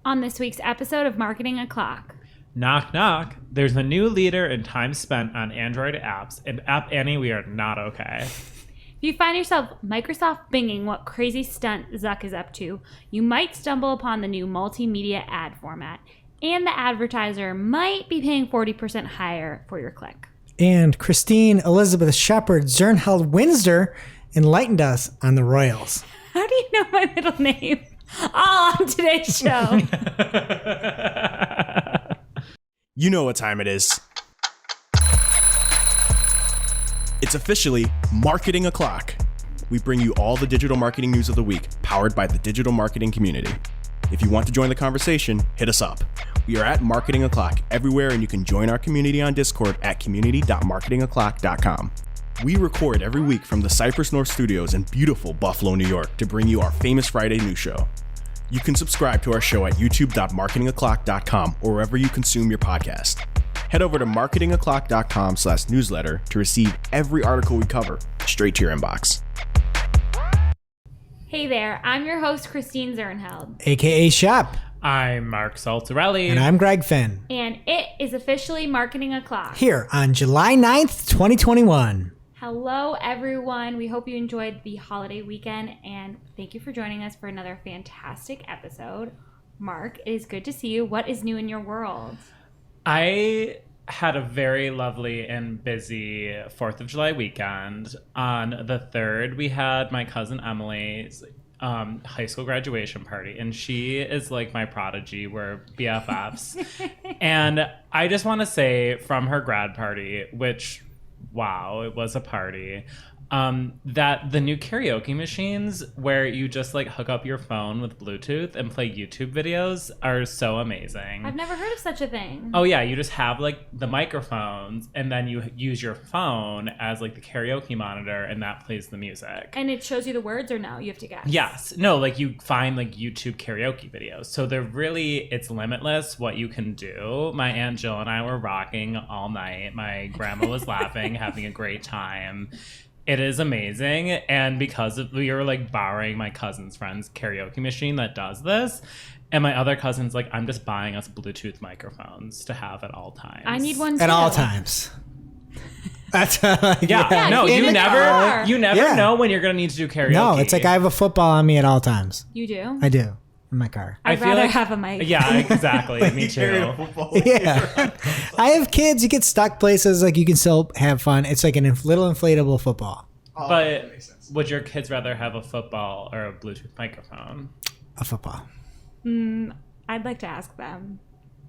On this week's episode of Marketing O'Clock. Knock, knock. There's a new leader in time spent on Android apps, and App Annie, we are not okay. If you find yourself Microsoft binging what crazy stunt Zuck is up to, you might stumble upon the new multimedia ad format, and the advertiser might be paying 40% higher for your click. And Christine Elizabeth Shepard Zernheld Windsor enlightened us on the Royals. How do you know my middle name? All on today's show. You know what time it is. It's officially Marketing O'Clock. We bring you all the digital marketing news of the week, powered by the digital marketing community. If you want to join the conversation, hit us up. We are at Marketing O'Clock everywhere, and you can join our community on Discord at community.marketingoclock.com. We record every week from the Cypress North Studios in beautiful Buffalo, New York, to bring you our famous Friday news show. You can subscribe to our show at youtube.marketingoclock.com or wherever you consume your podcast. Head over to marketingoclock.com/newsletter to receive every article we cover straight to your inbox. Hey there, I'm your host, Christine Zernheld. AKA Shep. I'm Mark Saltarelli. And I'm Greg Finn. And it is officially Marketing O'Clock. Here on July 9th, 2021. Hello, everyone. We hope you enjoyed the holiday weekend, and thank you for joining us for another fantastic episode. Mark, it is good to see you. What is new in your world? I had a very lovely and busy 4th of July weekend. On the 3rd, we had my cousin Emily's high school graduation party, and she is like my prodigy. We're BFFs. And I just want to say from her grad party, which... wow, it was a party. That the new karaoke machines where you just like hook up your phone with Bluetooth and play YouTube videos are so amazing. I've never heard of such a thing. Oh yeah, you just have like the microphones and then you use your phone as like the karaoke monitor and that plays the music. And it shows you the words or no? You have to guess. Yes. No, like you find like YouTube karaoke videos. So it's limitless what you can do. My Aunt Jill and I were rocking all night. My grandma was laughing, having a great time. It is amazing, and because we were like borrowing my cousin's friend's karaoke machine that does this, and my other cousin's like, I'm just buying us Bluetooth microphones to have at all times. I need one too. At all times. That's Yeah, no, you never Yeah. know when you're gonna need to do karaoke. No, it's like I have a football on me at all times. You do? I do. In my car. I'd rather have a mic. Yeah, exactly. Me too. Yeah. I have kids. You get stuck places. Like you can still have fun. It's like a little inflatable football. But would your kids rather have a football or a Bluetooth microphone? A football. I'd like to ask them.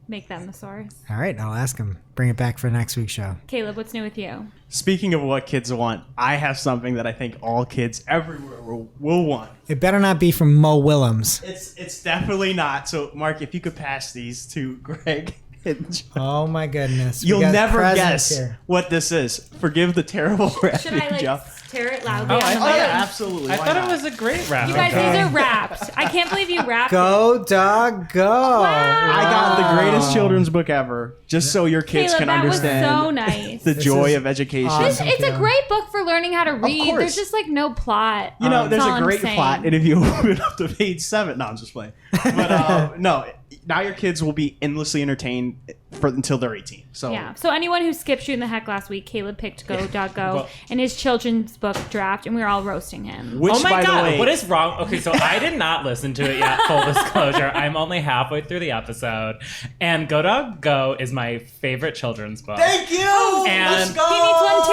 Make them the source. All right. I'll ask them. Bring it back for next week's show. Caleb, what's new with you? Speaking of what kids want, I have something that I think all kids everywhere will want. It better not be from Mo Willems. It's definitely not. So, Mark, if you could pass these to Greg and John. Oh, my goodness. You'll never presents guess here. what this is. Forgive the terrible Should I Joe. tear it loudly? Oh, on the Oh, mic? yeah, absolutely. I Why thought not? it was a great rap. You guys, these are wrapped. I can't believe you wrapped it. Go, dog, go. I got the greatest children's book ever, just so your kids Caleb, can that understand was so nice. the joy is of education. awesome. It's a great book for learning how to read. course. There's just like no plot. You know, there's That's all a I'm great saying. plot, and if you open up to page 7, no, I'm just playing. But no, now your kids will be endlessly entertained until they're 18. So Yeah. So anyone who skipped Shootin the Heck last week, Caleb picked Go Well- in his children's book draft, and we were all roasting him. which, Oh my by god, the way, what is wrong? Okay, so I did not listen to it yet, full disclosure. I'm only halfway through the episode. And Go Dog Go is my favorite children's book. Thank you. And Let's go. He needs one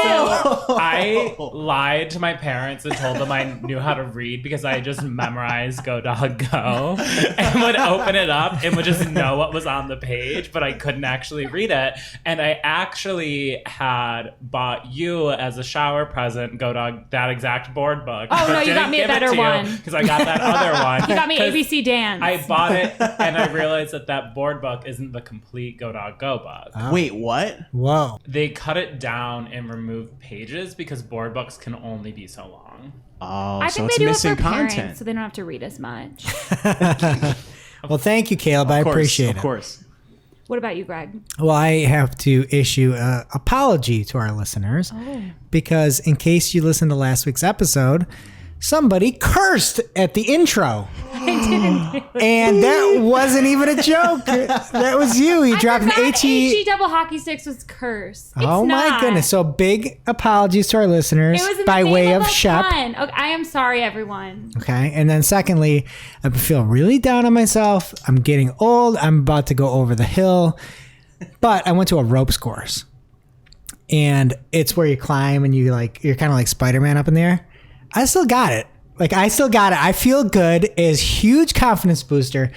too. I lied to my parents and told them I knew how to read because I just memorized Go Dog Go and would open it up and would just know what was on the page, but I couldn't actually read it. And I actually had bought you as a shower present, Go Dog, that exact board book. Oh, no, you got me a better one. Because I got that other one. You got me 'Cause ABC Dance. I bought it and I realized that board book isn't the complete Go Dog Go book. Wait, what? Whoa. They cut it down and removed pages because board books can only be so long. Oh, I so think it's they do it missing for parents, content. so they don't have to read as much. Well, thank you, Caleb. I appreciate it. Of course. What about you, Greg? Well, I have to issue an apology to our listeners Oh. because in case you listened to last week's episode, somebody cursed at the intro. I didn't do it. And that wasn't even a joke. That was you. You dropped an forgot HE. HE double hockey sticks was cursed. Oh my not. goodness. So big apologies to our listeners It was in by the way name of a Shep. pun. Okay, I am sorry, everyone. Okay. And then secondly, I feel really down on myself. I'm getting old. I'm about to go over the hill. But I went to a ropes course. And it's where you climb and you're kind of like Spider-Man up in the air. I still got it. I feel good. It is huge confidence booster.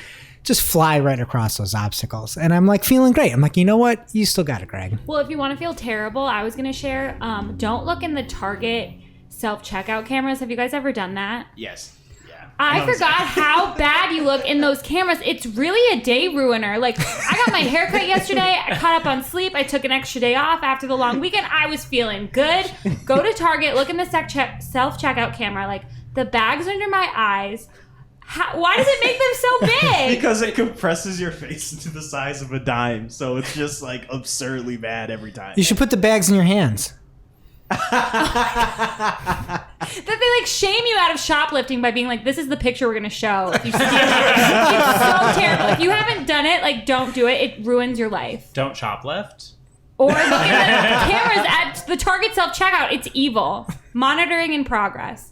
Just fly right across those obstacles. And I'm like feeling great. I'm like, you know what? You still got it, Greg. Well, if you want to feel terrible, I was going to share, don't look in the Target self-checkout cameras. Have you guys ever done that? Yes. Yeah. I forgot how bad you look in those cameras. It's really a day ruiner. Like, I got my hair cut yesterday. I caught up on sleep. I took an extra day off after the long weekend. I was feeling good. Go to Target, look in the self-checkout camera. Like, the bags under my eyes. Why does it make them so big? Because it compresses your face into the size of a dime. So it's just like absurdly bad every time. You should put the bags in your hands. That they like shame you out of shoplifting by being like, this is the picture we're gonna show if you steal it. It's so terrible. If you haven't done it, like, don't do it. It ruins your life. Don't shoplift. Or look at the cameras at the Target self-checkout. It's evil. Monitoring in progress.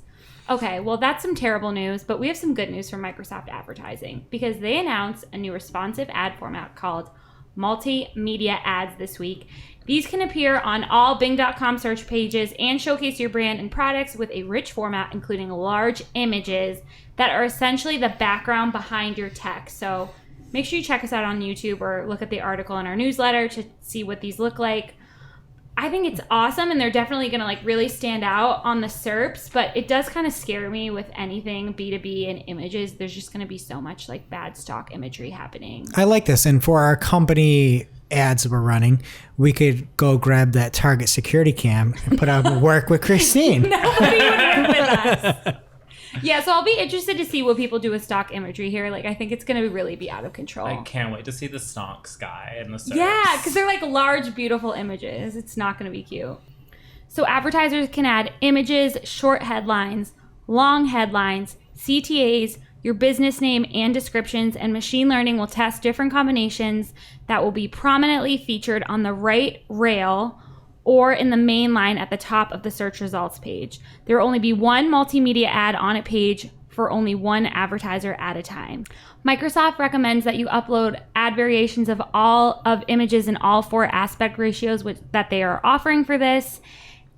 Okay, well, that's some terrible news, but we have some good news from Microsoft Advertising because they announced a new responsive ad format called Multimedia Ads this week. These can appear on all Bing.com search pages and showcase your brand and products with a rich format, including large images that are essentially the background behind your text. So make sure you check us out on YouTube or look at the article in our newsletter to see what these look like. I think it's awesome, and they're definitely going to like really stand out on the SERPs, but it does kind of scare me with anything B2B and images. There's just going to be so much like bad stock imagery happening. I like this. And for our company ads we're running, we could go grab that Target security cam and put out work with Christine. Nobody would work with us. Yeah, so I'll be interested to see what people do with stock imagery here. Like, I think it's going to really be out of control. I can't wait to see the stonk sky and the surf. Yeah, because they're like large, beautiful images. It's not going to be cute. So advertisers can add images, short headlines, long headlines, CTAs, your business name and descriptions, and machine learning will test different combinations that will be prominently featured on the right rail or in the main line at the top of the search results page. There will only be one multimedia ad on a page for only one advertiser at a time. Microsoft recommends that you upload ad variations of all of images in all 4 aspect ratios that they are offering for this.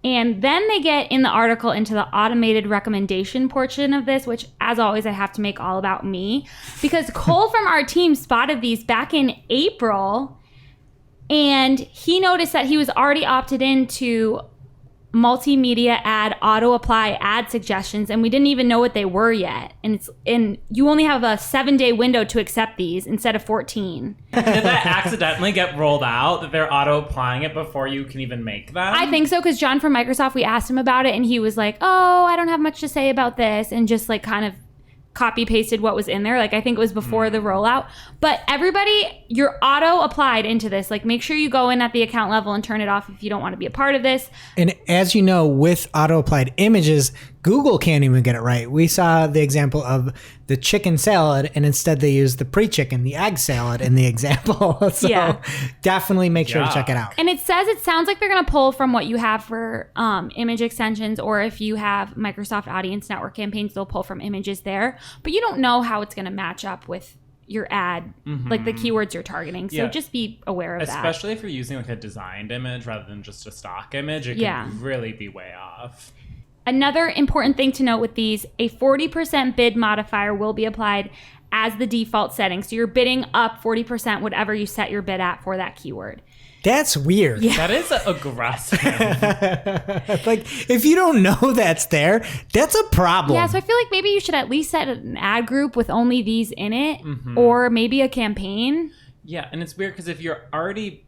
And then they get in the article into the automated recommendation portion of this, which, as always, I have to make all about me. Because Cole from our team spotted these back in April, and he noticed that he was already opted into multimedia ad auto-apply ad suggestions, and we didn't even know what they were yet. And you only have a 7-day window to accept these instead of 14. Did that accidentally get rolled out, that they're auto-applying it before you can even make them? I think so, because John from Microsoft, we asked him about it, and he was like, oh, I don't have much to say about this, and just like kind of copy pasted what was in there. Like, I think it was before the rollout. But everybody, you're auto applied into this. Like, make sure you go in at the account level and turn it off if you don't want to be a part of this. And as you know, with auto applied images, Google can't even get it right. We saw the example of the chicken salad, and instead they used the pre-chicken, the egg salad in the example. So Yeah. definitely make sure to check it out. And it sounds like they're going to pull from what you have for image extensions, or if you have Microsoft Audience Network campaigns, they'll pull from images there. But you don't know how it's going to match up with your ad, like the keywords you're targeting. So just be aware of that. Especially if you're using like a designed image rather than just a stock image, it can really be way off. Another important thing to note with these, a 40% bid modifier will be applied as the default setting. So you're bidding up 40% whatever you set your bid at for that keyword. That's weird. Yeah. That is aggressive. Like, if you don't know that's there, that's a problem. Yeah, so I feel like maybe you should at least set an ad group with only these in it, or maybe a campaign. Yeah, and it's weird because if you're already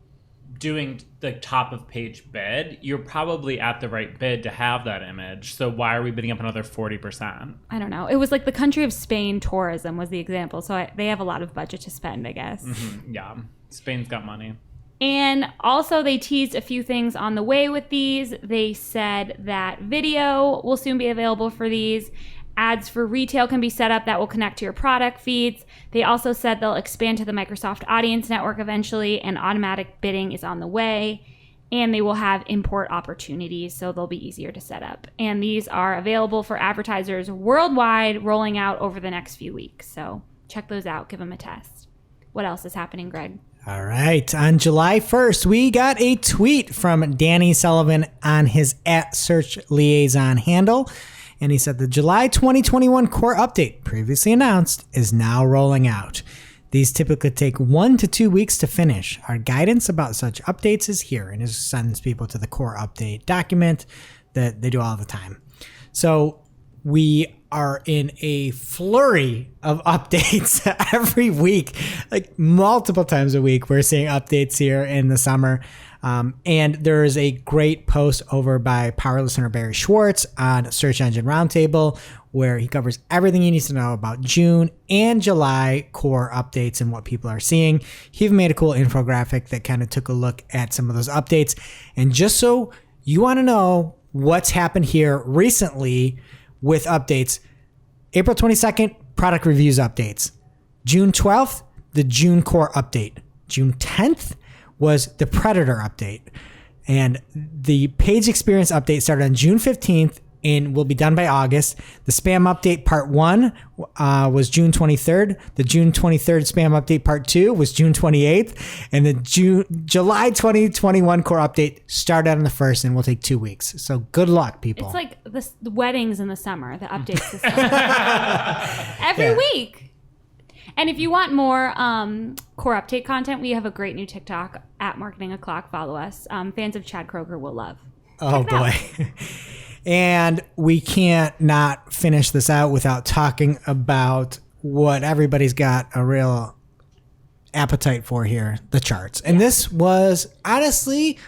doing the top of page bid, you're probably at the right bid to have that image. So why are we bidding up another 40%? I don't know. It was like the country of Spain tourism was the example. So they have a lot of budget to spend, I guess. Yeah, Spain's got money. And also they teased a few things on the way with these. They said that video will soon be available for these. Ads for retail can be set up that will connect to your product feeds. They also said they'll expand to the Microsoft Audience Network eventually, and automatic bidding is on the way. And they will have import opportunities, so they'll be easier to set up. And these are available for advertisers worldwide, rolling out over the next few weeks. So check those out. Give them a test. What else is happening, Greg? All right. On July 1st, we got a tweet from Danny Sullivan on his @SearchLiaison handle. And he said the July 2021 core update, previously announced, is now rolling out. These typically take 1 to 2 weeks to finish. Our guidance about such updates is here, and it sends people to the core update document that they do all the time. So we are in a flurry of updates every week, like multiple times a week. We're seeing updates here in the summer. And there is a great post over by power listener Barry Schwartz on Search Engine Roundtable, where he covers everything you need to know about June and July core updates and what people are seeing. He even made a cool infographic that kind of took a look at some of those updates. And just so you want to know what's happened here recently with updates, April 22nd, product reviews updates. June 12th, the June core update. June 10th was the Predator update. And the page experience update started on June 15th and will be done by August. The spam update part 1 was June 23rd. The June 23rd spam update part 2 was June 28th. And the July 2021 core update started on the 1st and will take 2 weeks. So good luck, people. It's like the weddings in the summer, the updates this summer. Every week. And if you want more core update content, we have a great new TikTok at Marketing O'Clock. Follow us. Fans of Chad Kroger will love. Oh, boy. And we can't not finish this out without talking about what everybody's got a real appetite for here, the charts. And this was honestly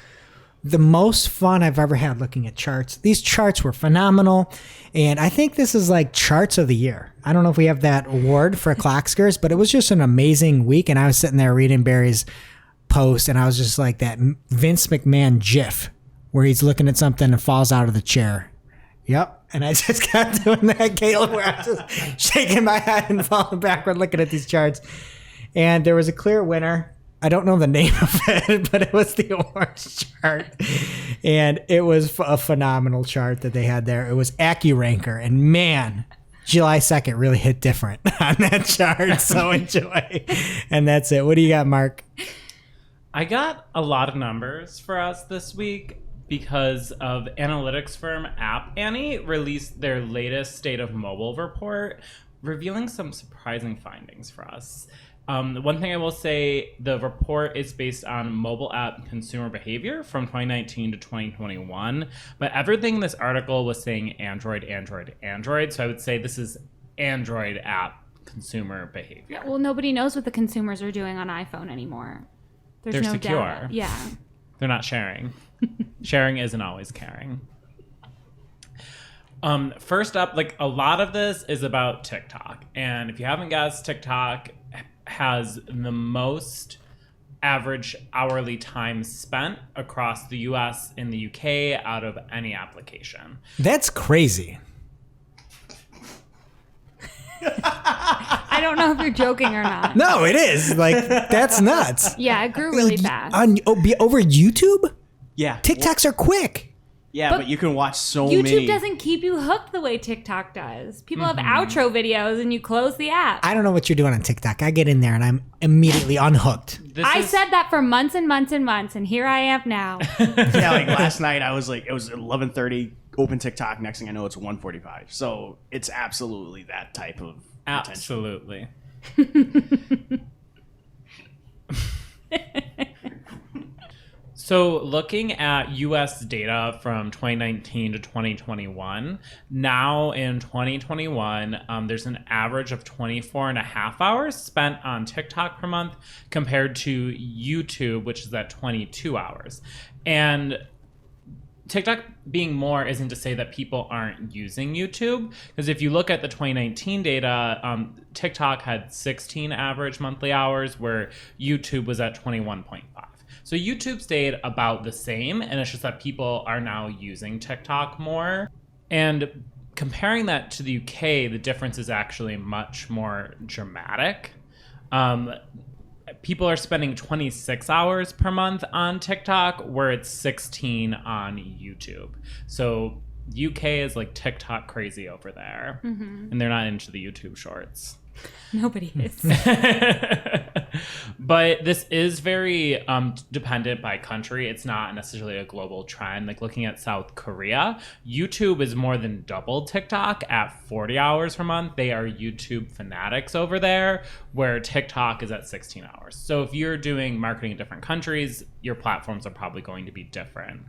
the most fun I've ever had looking at charts. These charts were phenomenal. And I think this is like charts of the year. I don't know if we have that award for Clockskers, but it was just an amazing week. And I was sitting there reading Barry's post, and I was just like that Vince McMahon gif where he's looking at something and falls out of the chair. Yep. And I just kept doing that, Caleb, where I was just shaking my head and falling backward looking at these charts. And there was a clear winner. I don't know the name of it, but it was the awards chart. And it was a phenomenal chart that they had there. It was AccuRanker. And man, July 2nd really hit different on that chart. So enjoy. And that's it. What do you got, Mark? I got a lot of numbers for us this week because of analytics firm App Annie released their latest State of Mobile report, revealing some surprising findings for us. One thing I will say, the report is based on mobile app consumer behavior from 2019 to 2021, but everything in this article was saying Android, Android, Android. So I would say this is Android app consumer behavior. Yeah, well, nobody knows what the consumers are doing on iPhone anymore. There's They're no secure. data. Yeah. They're not sharing. Sharing isn't always caring. First up, like a lot of this is about TikTok. And if you haven't guessed, TikTok has the most average hourly time spent across the US and the UK out of any application. That's crazy. I don't know if you're joking or not. No, it is. Like, that's nuts. Yeah, it grew really fast. Over YouTube? Yeah. TikToks are quick. Yeah, But but you can watch so YouTube many. doesn't keep you hooked the way TikTok does. People have outro videos and you close the app. I don't know what you're doing on TikTok. I get in there and I'm immediately unhooked. I said that for months and months and months, and here I am now. Yeah, like last night I was like, it was 11:30, open TikTok. Next thing I know, it's 1:45. So it's absolutely that type of attention. Absolutely. So looking at US data from 2019 to 2021, now in 2021, there's an average of 24 and a half hours spent on TikTok per month compared to YouTube, which is at 22 hours. And TikTok being more isn't to say that people aren't using YouTube, because if you look at the 2019 data, TikTok had 16 average monthly hours, where YouTube was at 21.5. So YouTube stayed about the same, and it's just that people are now using TikTok more. And comparing that to the UK, the difference is actually much more dramatic. People are spending 26 hours per month on TikTok, where it's 16 on YouTube. So UK is like TikTok crazy over there, and they're not into the YouTube shorts. Nobody is. But this is very dependent by country. It's not necessarily a global trend. Like looking at South Korea, YouTube is more than double TikTok at 40 hours per month. They are YouTube fanatics over there, where TikTok is at 16 hours. So if you're doing marketing in different countries, your platforms are probably going to be different.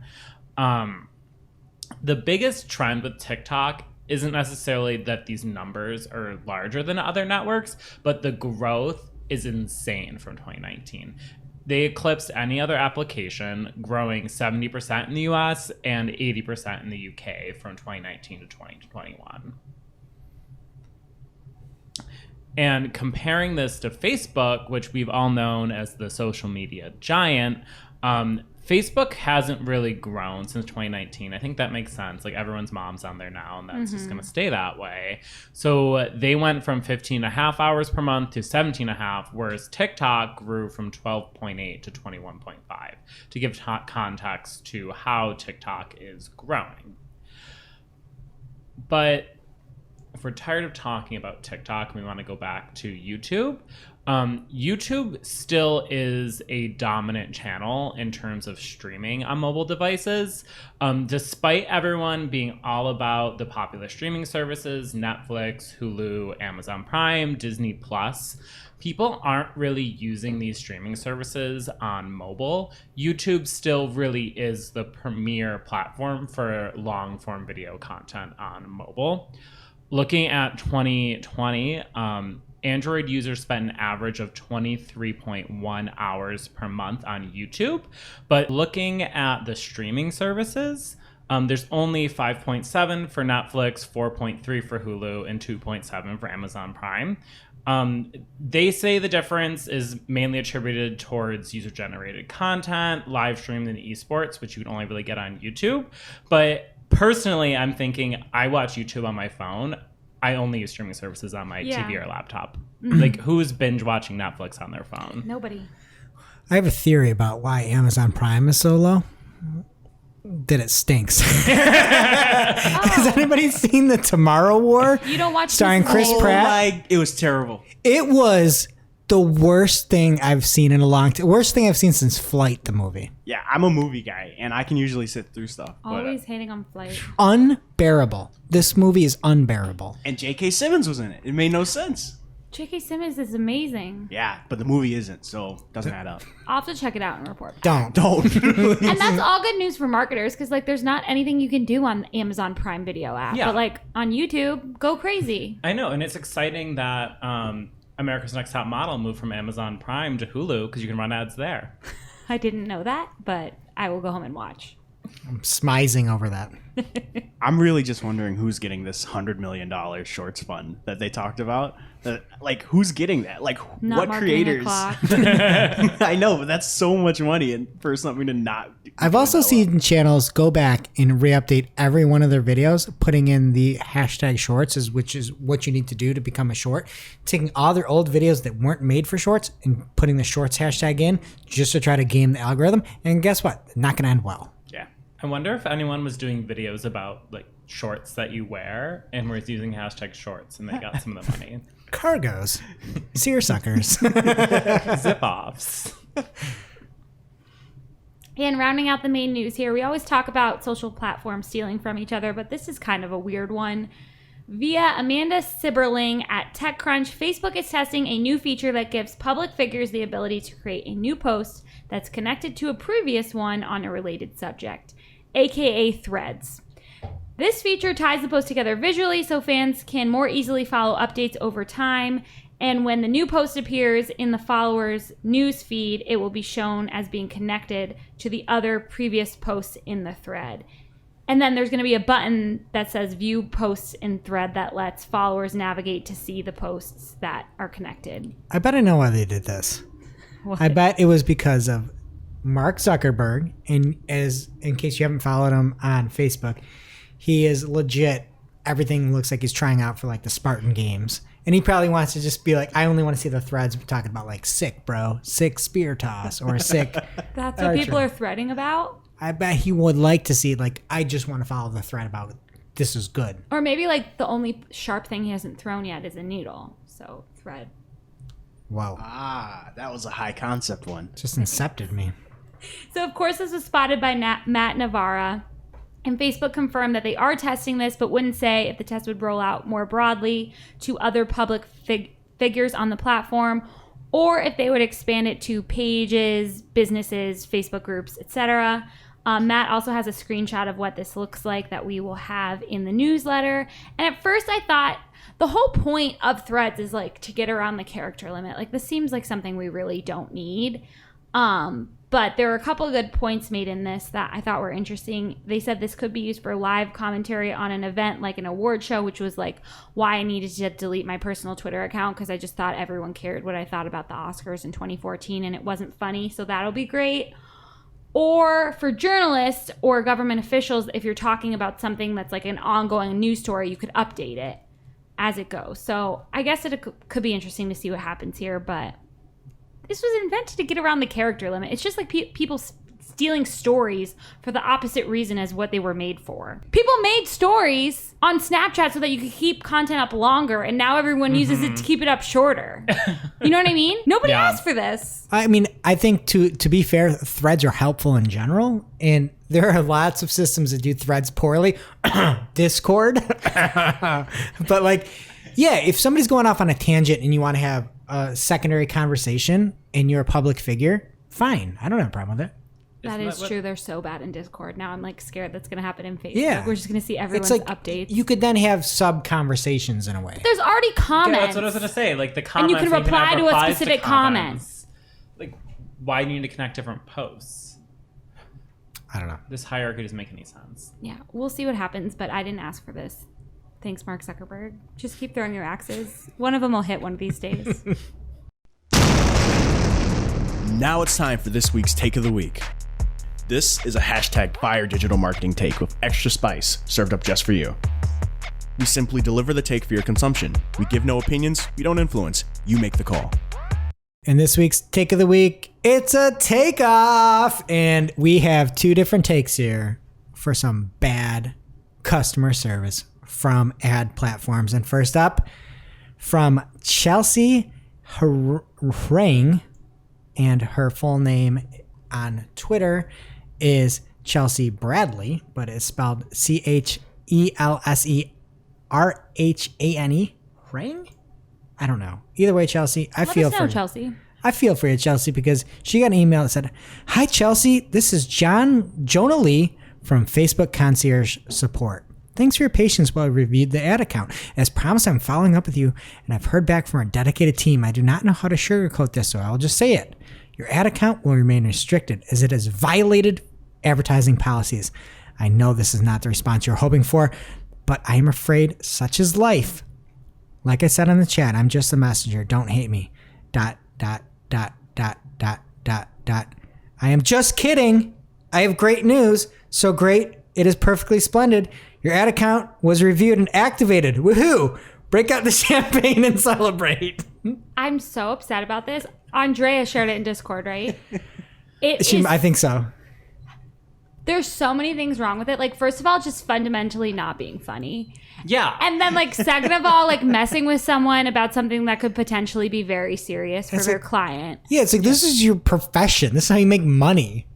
The biggest trend with TikTok isn't necessarily that these numbers are larger than other networks, but the growth is insane from 2019. They eclipsed any other application, growing 70% in the US and 80% in the UK from 2019 to 2021. And comparing this to Facebook, which we've all known as the social media giant, Facebook hasn't really grown since 2019. I think that makes sense. Like everyone's mom's on there now, and that's just going to stay that way. So they went from 15.5 hours per month to 17.5, whereas TikTok grew from 12.8 to 21.5, to give context to how TikTok is growing. But if we're tired of talking about TikTok and we want to go back to YouTube, YouTube still is a dominant channel in terms of streaming on mobile devices. Despite everyone being all about the popular streaming services, Netflix, Hulu, Amazon Prime, Disney Plus, people aren't really using these streaming services on mobile. YouTube still really is the premier platform for long-form video content on mobile. Looking at 2020, Android users spent an average of 23.1 hours per month on YouTube. But looking at the streaming services, there's only 5.7 for Netflix, 4.3 for Hulu, and 2.7 for Amazon Prime. They say the difference is mainly attributed towards user-generated content, live streamed, and esports, which you can only really get on YouTube. But personally, I'm thinking I watch YouTube on my phone. I only use streaming services on my TV or laptop. Like, who's binge watching Netflix on their phone? Nobody. I have a theory about why Amazon Prime is so low. That it stinks. Has anybody seen the Tomorrow War? You don't watch starring Chris Pratt? It was terrible. It was the worst thing I've seen in a long time. Worst thing I've seen since Flight, the movie. Yeah, I'm a movie guy, and I can usually sit through stuff. Always hating on Flight. Unbearable. This movie is unbearable. And J.K. Simmons was in it. It made no sense. J.K. Simmons is amazing. Yeah, but the movie isn't, so it doesn't add up. I'll have to check it out and report back. Don't. And that's all good news for marketers, because like there's not anything you can do on the Amazon Prime Video app. Yeah. But like on YouTube, go crazy. I know, and it's exciting that America's Next Top Model moved from Amazon Prime to Hulu because you can run ads there. I didn't know that, but I will go home and watch. I'm smizing over that. I'm really just wondering who's getting this $100 million shorts fund that they talked about. Like, who's getting that? Like, Not what marketing creators? o'clock. I know, but that's so much money and for something to not. I've also seen channels go back and re-update every one of their videos, putting in the hashtag shorts, which is what you need to do to become a short. Taking all their old videos that weren't made for shorts and putting the shorts hashtag in just to try to game the algorithm. And guess what? Not going to end well. Yeah. I wonder if anyone was doing videos about like shorts that you wear and was using hashtag shorts and they got some of the money. Cargos. Seersuckers. Zip-offs. And rounding out the main news here, we always talk about social platforms stealing from each other, but this is kind of a weird one. Via Amanda Sibberling at TechCrunch, Facebook is testing a new feature that gives public figures the ability to create a new post that's connected to a previous one on a related subject, aka threads. This feature ties the post together visually so fans can more easily follow updates over time. And when the new post appears in the followers' news feed, it will be shown as being connected to the other previous posts in the thread. And then there's going to be a button that says view posts in thread that lets followers navigate to see the posts that are connected. I bet I know why they did this. What? I bet it was because of Mark Zuckerberg, and as in case you haven't followed him on Facebook, he is legit. Everything looks like he's trying out for like the Spartan games. And he probably wants to just be like, I only want to see the threads talking about like sick, bro, sick spear toss or sick. That's what people are threading about? I bet he would like to see, like, I just want to follow the thread about this is good. Or maybe like the only sharp thing he hasn't thrown yet is a needle. So thread. Whoa. That was a high concept one. Just incepted me. So of course this was spotted by Matt Navarra. And Facebook confirmed that they are testing this, but wouldn't say if the test would roll out more broadly to other public figures on the platform, or if they would expand it to pages, businesses, Facebook groups, etc. Matt also has a screenshot of what this looks like that we will have in the newsletter. And at first I thought the whole point of Threads is like to get around the character limit. Like this seems like something we really don't need. But there were a couple of good points made in this that I thought were interesting. They said this could be used for live commentary on an event like an award show, which was like why I needed to delete my personal Twitter account because I just thought everyone cared what I thought about the Oscars in 2014 and it wasn't funny. So that'll be great. Or for journalists or government officials, if you're talking about something that's like an ongoing news story, you could update it as it goes. So I guess it could be interesting to see what happens here, but this was invented to get around the character limit. It's just like people stealing stories for the opposite reason as what they were made for. People made stories on Snapchat so that you could keep content up longer, and now everyone uses it to keep it up shorter. You know what I mean? Nobody asked for this. I mean, I think to be fair, threads are helpful in general, and there are lots of systems that do threads poorly. Discord. But like, yeah, if somebody's going off on a tangent and you want to have a secondary conversation and you're a public figure, fine. I don't have a problem with it. That is true. They're so bad in Discord. Now I'm like scared that's going to happen in Facebook. Yeah. We're just going to see everyone's It's like updates. you could then have sub conversations in a way. There's already comments. Yeah, that's what I was going to say. Like the And comments. you can have reply to a replies specific comments. Like, why do you need to connect different posts? I don't know. This hierarchy doesn't make any sense. Yeah, we'll see what happens, but I didn't ask for this. Thanks, Mark Zuckerberg. Just keep throwing your axes. One of them will hit one of these days. Now it's time for this week's Take of the Week. This is a hashtag fire digital marketing take with extra spice served up just for you. We simply deliver the take for your consumption. We give no opinions, we don't influence. You make the call. In this week's Take of the Week, it's a takeoff. And we have two different takes here for some bad customer service from ad platforms. And first up, from Chelsea Hrang, and her full name on Twitter is Chelsea Bradley, but it's spelled CHELSERHANE. Hrang? I don't know. Either way, Chelsea, I feel for you. Chelsea. I feel for you, Chelsea, because she got an email that said, "Hi, Chelsea. This is Jonah Lee from Facebook Concierge Support. Thanks for your patience while I reviewed the ad account. As promised, I'm following up with you, and I've heard back from our dedicated team. I do not know how to sugarcoat this, so I'll just say it. Your ad account will remain restricted as it has violated advertising policies. I know this is not the response you're hoping for, but I am afraid such is life. Like I said on the chat, I'm just a messenger. Don't hate me. ... I am just kidding. I have great news. So great, it is perfectly splendid. Your ad account was reviewed and activated. Woohoo! Break out the champagne and celebrate." I'm so upset about this. Andrea shared it in Discord, right? I think so. There's so many things wrong with it. Like, first of all, just fundamentally not being funny. Yeah. And then, like, second of all, like, messing with someone about something that could potentially be very serious for their client. Yeah, it's like, this is your profession. This is how you make money.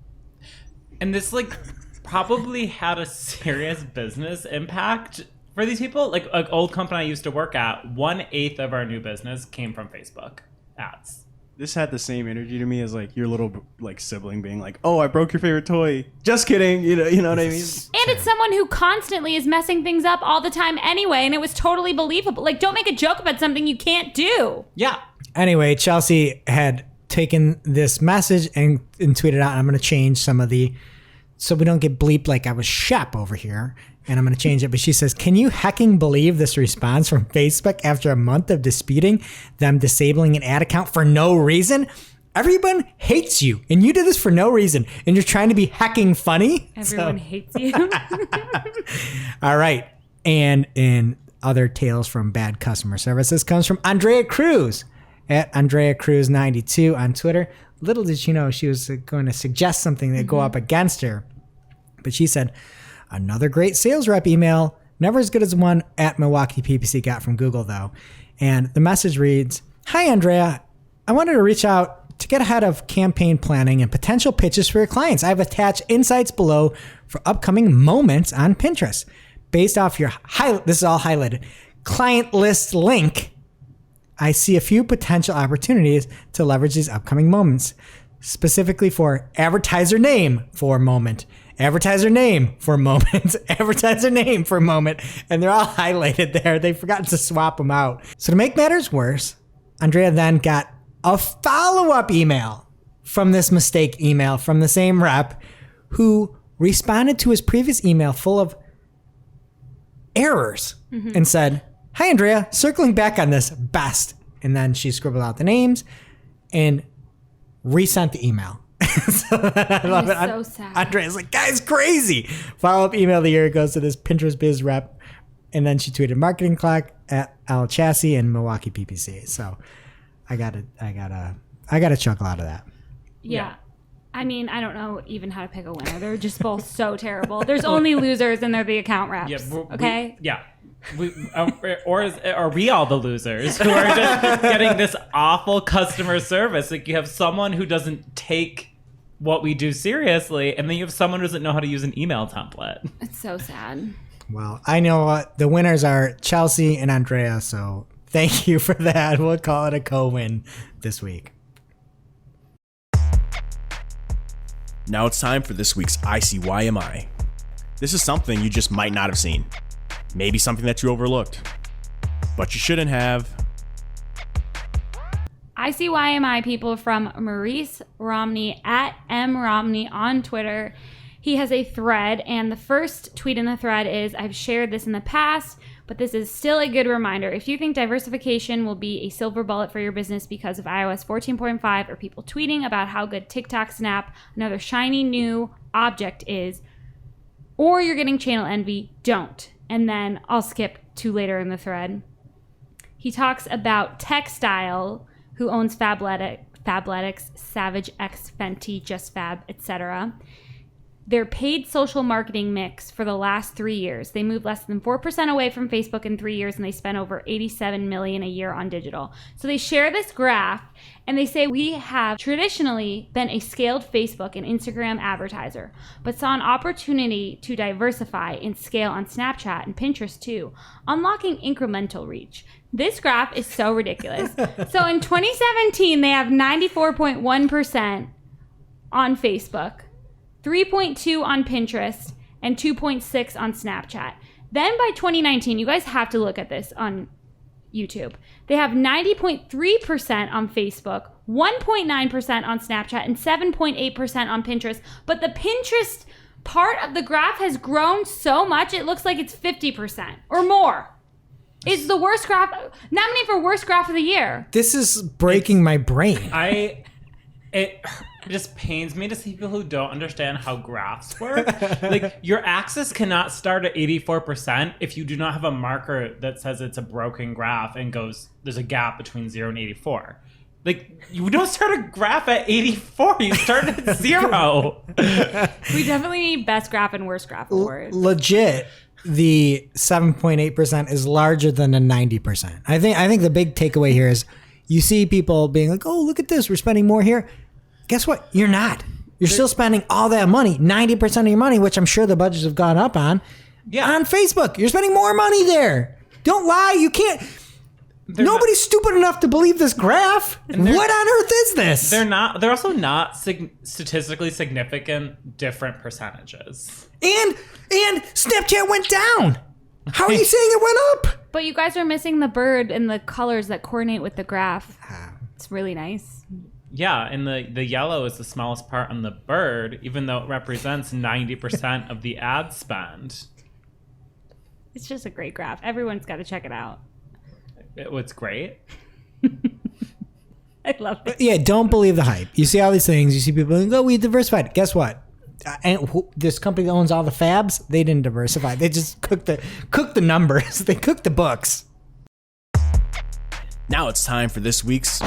And this, like, probably had a serious business impact for these people. Like, an old company I used to work at, 1/8 of our new business came from Facebook ads. This had the same energy to me as like your little like sibling being like, "Oh, I broke your favorite toy." Just kidding, you know what I mean? And it's someone who constantly is messing things up all the time anyway, and it was totally believable. Like, don't make a joke about something you can't do. Yeah. Anyway, Chelsea had taken this message and tweeted out, and I'm going to change some of the, so we don't get bleeped like I was Shep over here. And I'm going to change it. But she says, "Can you hecking believe this response from Facebook after a month of disputing them disabling an ad account for no reason? Everyone hates you, and you did this for no reason, and you're trying to be hecking funny. Everyone hates you. All right. And in other tales from bad customer service, this comes from Andrea Cruz at Andrea Cruz 92 on Twitter. Little did she know she was going to suggest something that go up against her. But she said, another great sales rep email. Never as good as the one at Milwaukee PPC got from Google, though. And the message reads, Hi, Andrea. I wanted to reach out to get ahead of campaign planning and potential pitches for your clients. I've attached insights below for upcoming moments on Pinterest. Based off your, this is all highlighted, client list link, I see a few potential opportunities to leverage these upcoming moments, specifically for advertiser name for moment, advertiser name for moment, advertiser name for moment, and they're all highlighted there. They forgot to swap them out. So to make matters worse, Andrea then got a follow-up email from this mistake email from the same rep who responded to his previous email full of errors and said, Hi, Andrea, circling back on this, best. And then she scribbled out the names and resent the email. So I love it. So sad. Andrea's like, guys, crazy. Follow-up email of the year goes to this Pinterest biz rep. And then she tweeted marketing clock at Al Chassis and Milwaukee PPC. So I gotta chuckle out of that. Yeah. I mean, I don't know even how to pick a winner. They're just both so terrible. There's only losers, and they're the account reps. Yeah, okay. Are we all the losers who are just getting this awful customer service? Like, you have someone who doesn't take what we do seriously, and then you have someone who doesn't know how to use an email template. It's so sad. Well, I know what the winners are, Chelsea and Andrea. So thank you for that. We'll call it a co-win this week. Now it's time for this week's ICYMI. This is something you just might not have seen. Maybe something that you overlooked. But you shouldn't have. ICYMI people from Maurice Romney at MRomney on Twitter. He has a thread, and the first tweet in the thread is, I've shared this in the past, but this is still a good reminder. If you think diversification will be a silver bullet for your business because of iOS 14.5 or people tweeting about how good TikTok, Snap, another shiny new object is, or you're getting channel envy, don't. And then I'll skip to later in the thread. He talks about Textile, who owns Fabletics, Savage X, Fenty, Just Fab, etc. Their paid social marketing mix for the last 3 years. They moved less than 4% away from Facebook in 3 years, and they spent over $87 million a year on digital. So they share this graph, and they say, we have traditionally been a scaled Facebook and Instagram advertiser, but saw an opportunity to diversify and scale on Snapchat and Pinterest too, unlocking incremental reach. This graph is so ridiculous. So in 2017, they have 94.1% on Facebook, 3.2 on Pinterest, and 2.6 on Snapchat. Then by 2019, you guys have to look at this on YouTube. They have 90.3% on Facebook, 1.9% on Snapchat, and 7.8% on Pinterest. But the Pinterest part of the graph has grown so much, it looks like it's 50% or more. It's the worst graph, nominated for worst graph of the year. This is breaking my brain. It just pains me to see people who don't understand how graphs work. Like, your axis cannot start at 84% if you do not have a marker that says it's a broken graph and goes, there's a gap between 0 and 84. Like, you don't start a graph at 84. You start at 0. We definitely need best graph and worst graph awards. Legit, the 7.8% is larger than the 90%. I think the big takeaway here is you see people being like, oh, look at this, we're spending more here. Guess what? You're not. You're still spending all that money, 90% of your money, which I'm sure the budgets have gone up on Facebook. You're spending more money there. Don't lie. You can't. Nobody's stupid enough to believe this graph. What on earth is this? They're also not statistically significant different percentages. And Snapchat went down. How are you saying it went up? But you guys are missing the bird and the colors that coordinate with the graph. It's really nice. Yeah, and the yellow is the smallest part on the bird, even though it represents 90% of the ad spend. It's just a great graph. Everyone's got to check it out. It's great. I love it. Yeah, don't believe the hype. You see all these things. You see people going, "Oh, we diversified." Guess what? And this company that owns all the fabs, they didn't diversify. They just cooked the numbers. They cooked the books. Now it's time for this week's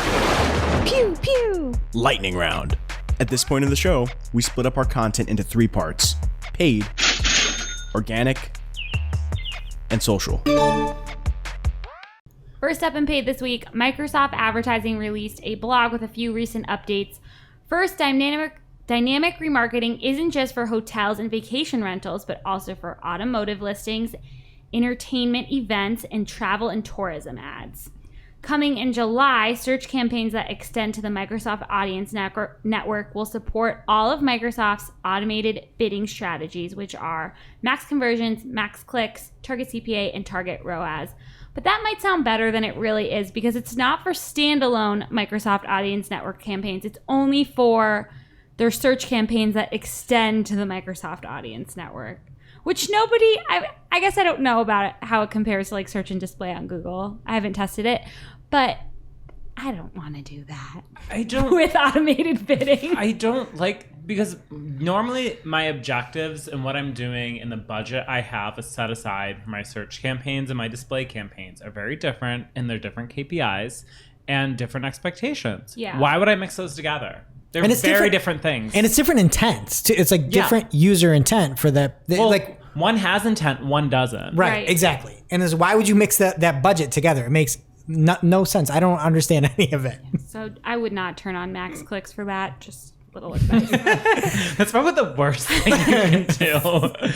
Pew, pew. lightning round. At this point in the show, we split up our content into 3 parts: paid, organic, and social. First up in paid this week, Microsoft Advertising released a blog with a few recent updates. First, dynamic remarketing isn't just for hotels and vacation rentals, but also for automotive listings, entertainment events, and travel and tourism ads. Coming in July, search campaigns that extend to the Microsoft Audience Network will support all of Microsoft's automated bidding strategies, which are max conversions, max clicks, target CPA, and target ROAS. But that might sound better than it really is because it's not for standalone Microsoft Audience Network campaigns. It's only for their search campaigns that extend to the Microsoft Audience Network, which I guess I don't know about it, how it compares to like search and display on Google. I haven't tested it, but I don't want to do that. I don't with automated bidding. I don't like, because normally my objectives and what I'm doing in the budget I have set aside for my search campaigns and my display campaigns are very different, and they're different KPIs and different expectations. Yeah. Why would I mix those together? They're And it's very different things. And it's different intents. Too. It's like different user intent for that. Well, like one has intent, one doesn't. right, exactly. And it's, why would you mix that budget together? It makes no sense. I don't understand any of it. So I would not turn on max clicks for that. Just little advice. That's probably the worst thing you can do.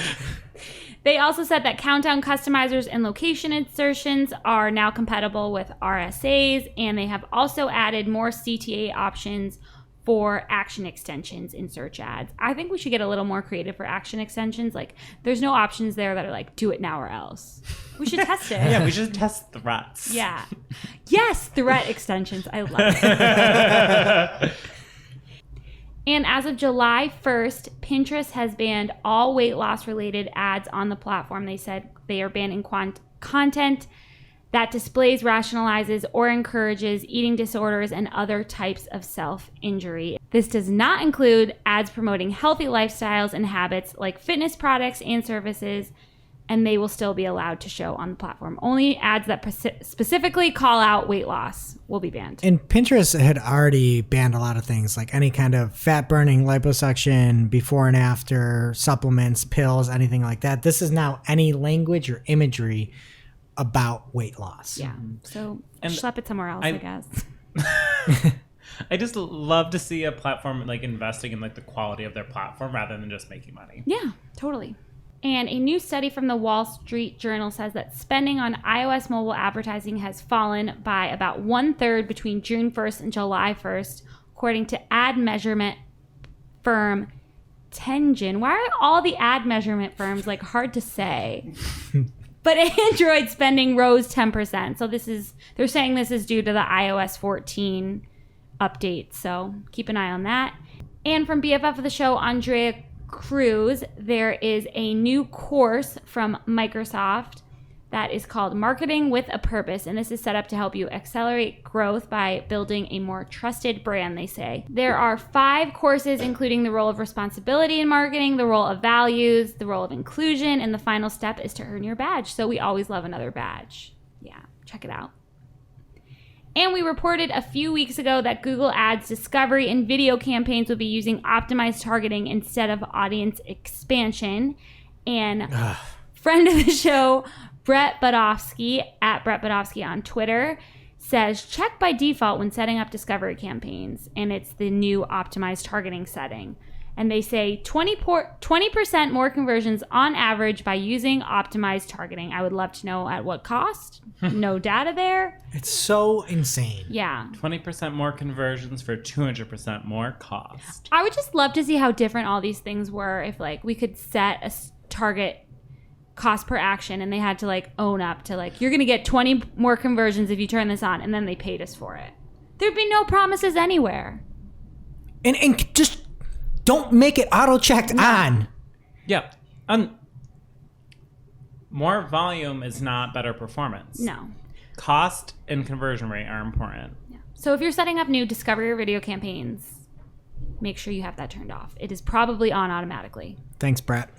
They also said that countdown customizers and location insertions are now compatible with RSAs, and they have also added more CTA options for action extensions in search ads. I think we should get a little more creative for action extensions. Like, there's no options there that are like, do it now or else. We should test it. Yeah, we should test threats. Yeah. Yes, threat extensions. I love it. And as of July 1st, Pinterest has banned all weight loss related ads on the platform. They said they are banning content that displays, rationalizes, or encourages eating disorders and other types of self-injury. This does not include ads promoting healthy lifestyles and habits like fitness products and services, and they will still be allowed to show on the platform. Only ads that specifically call out weight loss will be banned. And Pinterest had already banned a lot of things, like any kind of fat-burning liposuction, before and after, supplements, pills, anything like that. This is now any language or imagery about weight loss. Yeah. So And schlep it somewhere else, I guess. I just love to see a platform like investing in like the quality of their platform rather than just making money. Yeah, totally. And a new study from the Wall Street Journal says that spending on iOS mobile advertising has fallen by about 1/3 between June 1st and July 1st, according to ad measurement firm Tengen. Why are all the ad measurement firms like hard to say? But Android spending rose 10%. So they're saying this is due to the iOS 14 update. So keep an eye on that. And from BFF of the show, Andrea Cruz, there is a new course from Microsoft that is called Marketing with a Purpose, and this is set up to help you accelerate growth by building a more trusted brand, they say. There are 5 courses, including the role of responsibility in marketing, the role of values, the role of inclusion, and the final step is to earn your badge. So we always love another badge. Yeah, check it out. And we reported a few weeks ago that Google Ads discovery and video campaigns will be using optimized targeting instead of audience expansion. And friend of the show, Brett Budofsky, at Brett Budofsky on Twitter, says check by default when setting up discovery campaigns. And it's the new optimized targeting setting. And they say 20% more conversions on average by using optimized targeting. I would love to know at what cost. No data there. It's so insane. Yeah. 20% more conversions for 200% more cost. I would just love to see how different all these things were if like we could set a target cost per action and they had to like own up to like, you're going to get 20 more conversions if you turn this on, and then they paid us for it. There'd be no promises anywhere. And just don't make it auto-checked on. Yeah. More volume is not better performance. No. Cost and conversion rate are important. Yeah. So if you're setting up new discovery or video campaigns, make sure you have that turned off. It is probably on automatically. Thanks, Brett.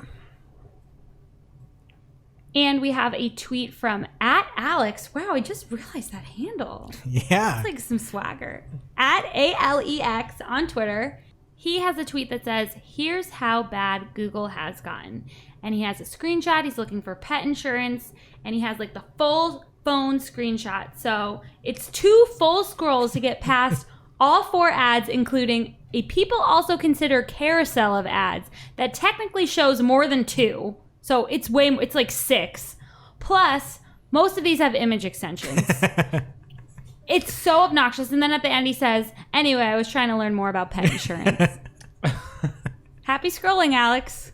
And we have a tweet from @Alex. Wow, I just realized that handle. Yeah. It's like some swagger. @ALEX on Twitter. He has a tweet that says, here's how bad Google has gotten. And he has a screenshot. He's looking for pet insurance. And he has like the full phone screenshot. So it's 2 full scrolls to get past all 4 ads, including a people also consider carousel of ads that technically shows more than 2. So it's like 6. Plus, most of these have image extensions. It's so obnoxious. And then at the end he says, anyway, I was trying to learn more about pet insurance. Happy scrolling, Alex.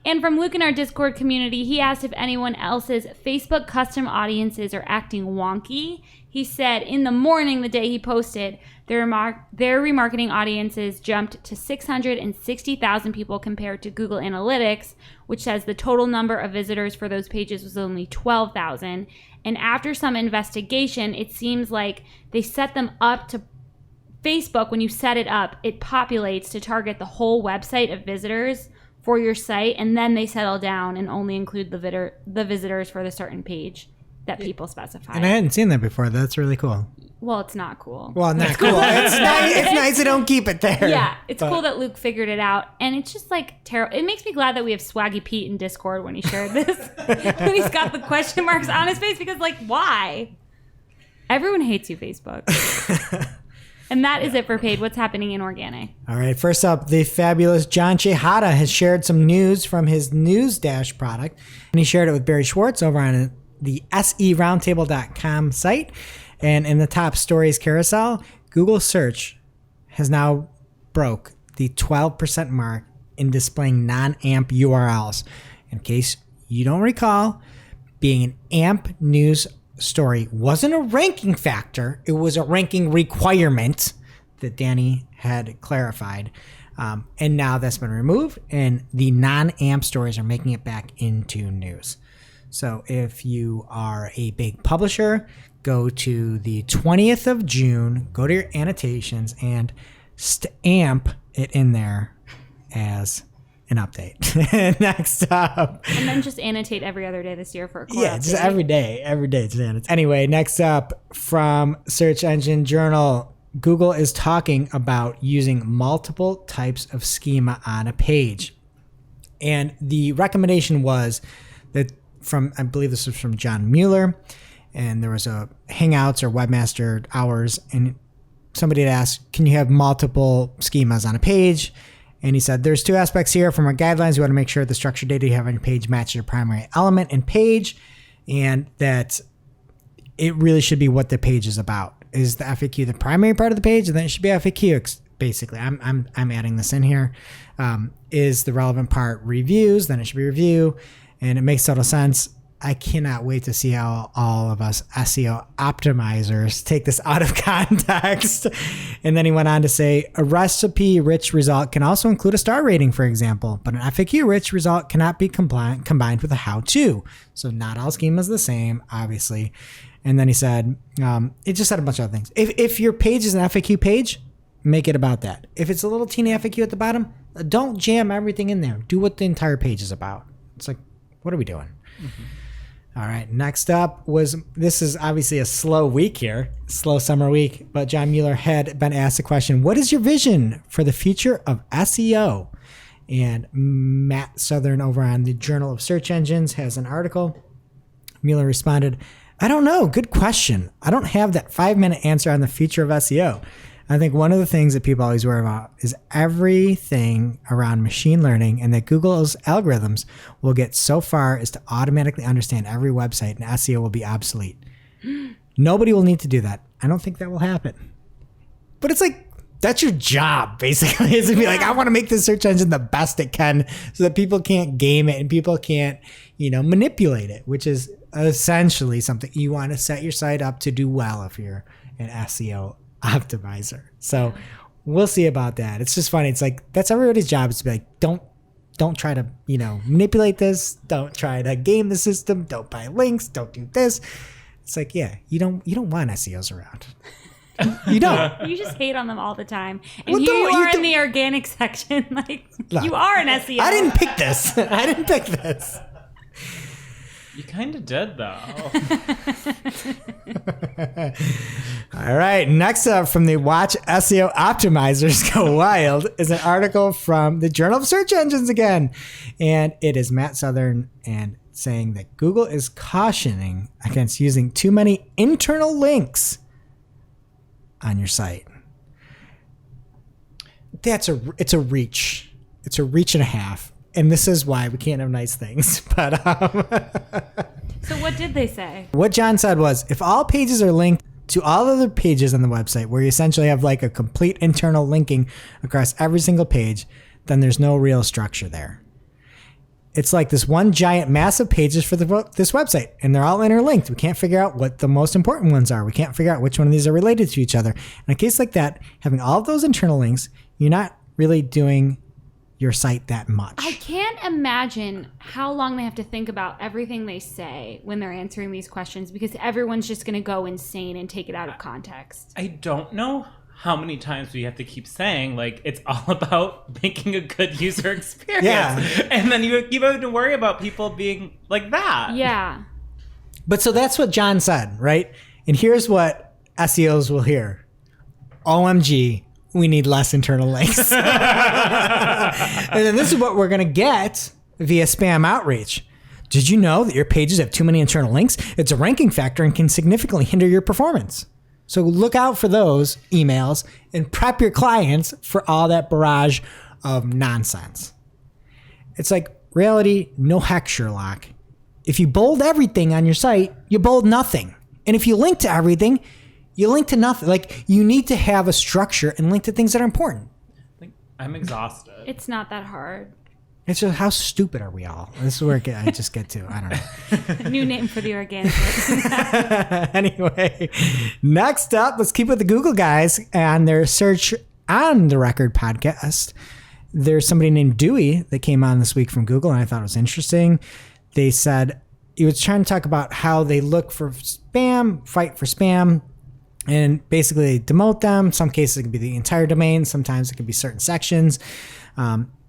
And from Luke in our Discord community, he asked if anyone else's Facebook custom audiences are acting wonky. He said in the morning, the day he posted, their remarketing audiences jumped to 660,000 people compared to Google Analytics, which says the total number of visitors for those pages was only 12,000. And after some investigation, it seems like they set them up to Facebook. When you set it up, it populates to target the whole website of visitors for your site, and then they settle down and only include the visitors for the certain page that people specify. And I hadn't seen that before. That's really cool. Well, it's not cool. Well, not cool. It's nice they don't keep it there. Yeah, it's cool that Luke figured it out. And it's just like terrible. It makes me glad that we have Swaggy Pete in Discord when he shared this. When he's got the question marks on his face, because like, why? Everyone hates you, Facebook. And that is it for paid. What's happening in organic? All right. First up, the fabulous John Chehata has shared some news from his News Dash product. And he shared it with Barry Schwartz over on the seroundtable.com site. And in the top stories carousel, Google search has now broke the 12% mark in displaying non-AMP URLs. In case you don't recall, being an AMP news story wasn't a ranking factor. It was a ranking requirement that Danny had clarified. And now that's been removed, and the non-AMP stories are making it back into news. So if you are a big publisher, go to the 20th of June, go to your annotations, and stamp it in there as an update. Next up. And then just annotate every other day this year for a core Yeah, update. just every day. Just annotate. Anyway, next up from Search Engine Journal, Google is talking about using multiple types of schema on a page. And the recommendation was that I believe this was from John Mueller, and there was a Hangouts or Webmaster Hours, and somebody had asked, can you have multiple schemas on a page? And he said, there's 2 aspects here. From our guidelines, we want to make sure the structured data you have on your page matches your primary element and page, and that it really should be what the page is about. Is the FAQ the primary part of the page? And then it should be FAQ, basically. I'm adding this in here. Is the relevant part reviews? Then it should be review. And it makes total sense. I cannot wait to see how all of us SEO optimizers take this out of context. And then he went on to say, a recipe-rich result can also include a star rating, for example, but an FAQ-rich result cannot be combined with a how-to. So not all schemas are the same, obviously. And then he said, it just said a bunch of other things. If your page is an FAQ page, make it about that. If it's a little teeny FAQ at the bottom, don't jam everything in there. Do what the entire page is about. It's like, what are we doing? Mm-hmm. All right, next up this is obviously a slow week here, slow summer week, but John Mueller had been asked the question, what is your vision for the future of SEO? And Matt Southern over on the Journal of Search Engines has an article. Mueller responded, I don't know, good question. I don't have that 5-minute answer on the future of SEO. I think one of the things that people always worry about is everything around machine learning, and that Google's algorithms will get so far as to automatically understand every website, and SEO will be obsolete. Nobody will need to do that. I don't think that will happen. But it's like, that's your job, basically, is to be like, I want to make this search engine the best it can so that people can't game it and people can't, manipulate it, which is essentially something you want to set your site up to do well if you're an SEO optimizer. So we'll see about that. It's just funny. It's like, that's everybody's job, is to be like, don't try to, manipulate this. Don't try to game the system. Don't buy links. Don't do this. It's like, yeah, you don't want SEOs around. You don't. You just hate on them all the time. And Well, here you don't- you are in don't- the organic section. Like, Look, you are an SEO. I didn't pick this. I didn't pick this. You kind of did, though. All right. Next up from the Watch SEO Optimizers Go Wild is an article from the Journal of Search Engines again. And it is Matt Southern and saying that Google is cautioning against using too many internal links on your site. It's a reach. It's a reach and a half. And this is why we can't have nice things. But So what did they say? what John said was, if all pages are linked to all other pages on the website, where you essentially have like a complete internal linking across every single page, then there's no real structure there. It's like this one giant mass of pages for this website, and they're all interlinked. We can't figure out what the most important ones are. We can't figure out which one of these are related to each other. In a case like that, having all of those internal links, you're not really doing your site that much. I can't imagine how long they have to think about everything they say when they're answering these questions, because everyone's just going to go insane and take it out of context. I don't know how many times we have to keep saying, like, it's all about making a good user experience. Yeah. And then you have to worry about people being like that. Yeah. But so that's what John said, right? And here's what SEOs will hear. OMG, we need less internal links. And then this is what we're going to get via spam outreach. Did you know that your pages have too many internal links? It's a ranking factor and can significantly hinder your performance. So look out for those emails and prep your clients for all that barrage of nonsense. It's like reality, no heck, Sherlock. If you bold everything on your site, you bold nothing. And if you link to everything, you link to nothing. Like, you need to have a structure and link to things that are important. Like, I'm exhausted. It's not that hard. It's just, how stupid are we all? This is where I just get to. I don't know. New name for the organic. Anyway, next up, let's keep with the Google guys and their Search on the Record podcast. There's somebody named Dewey that came on this week from Google, and I thought it was interesting. They said he was trying to talk about how they look for spam, fight for spam, and basically demote them. Some cases it can be the entire domain. Sometimes it can be certain sections.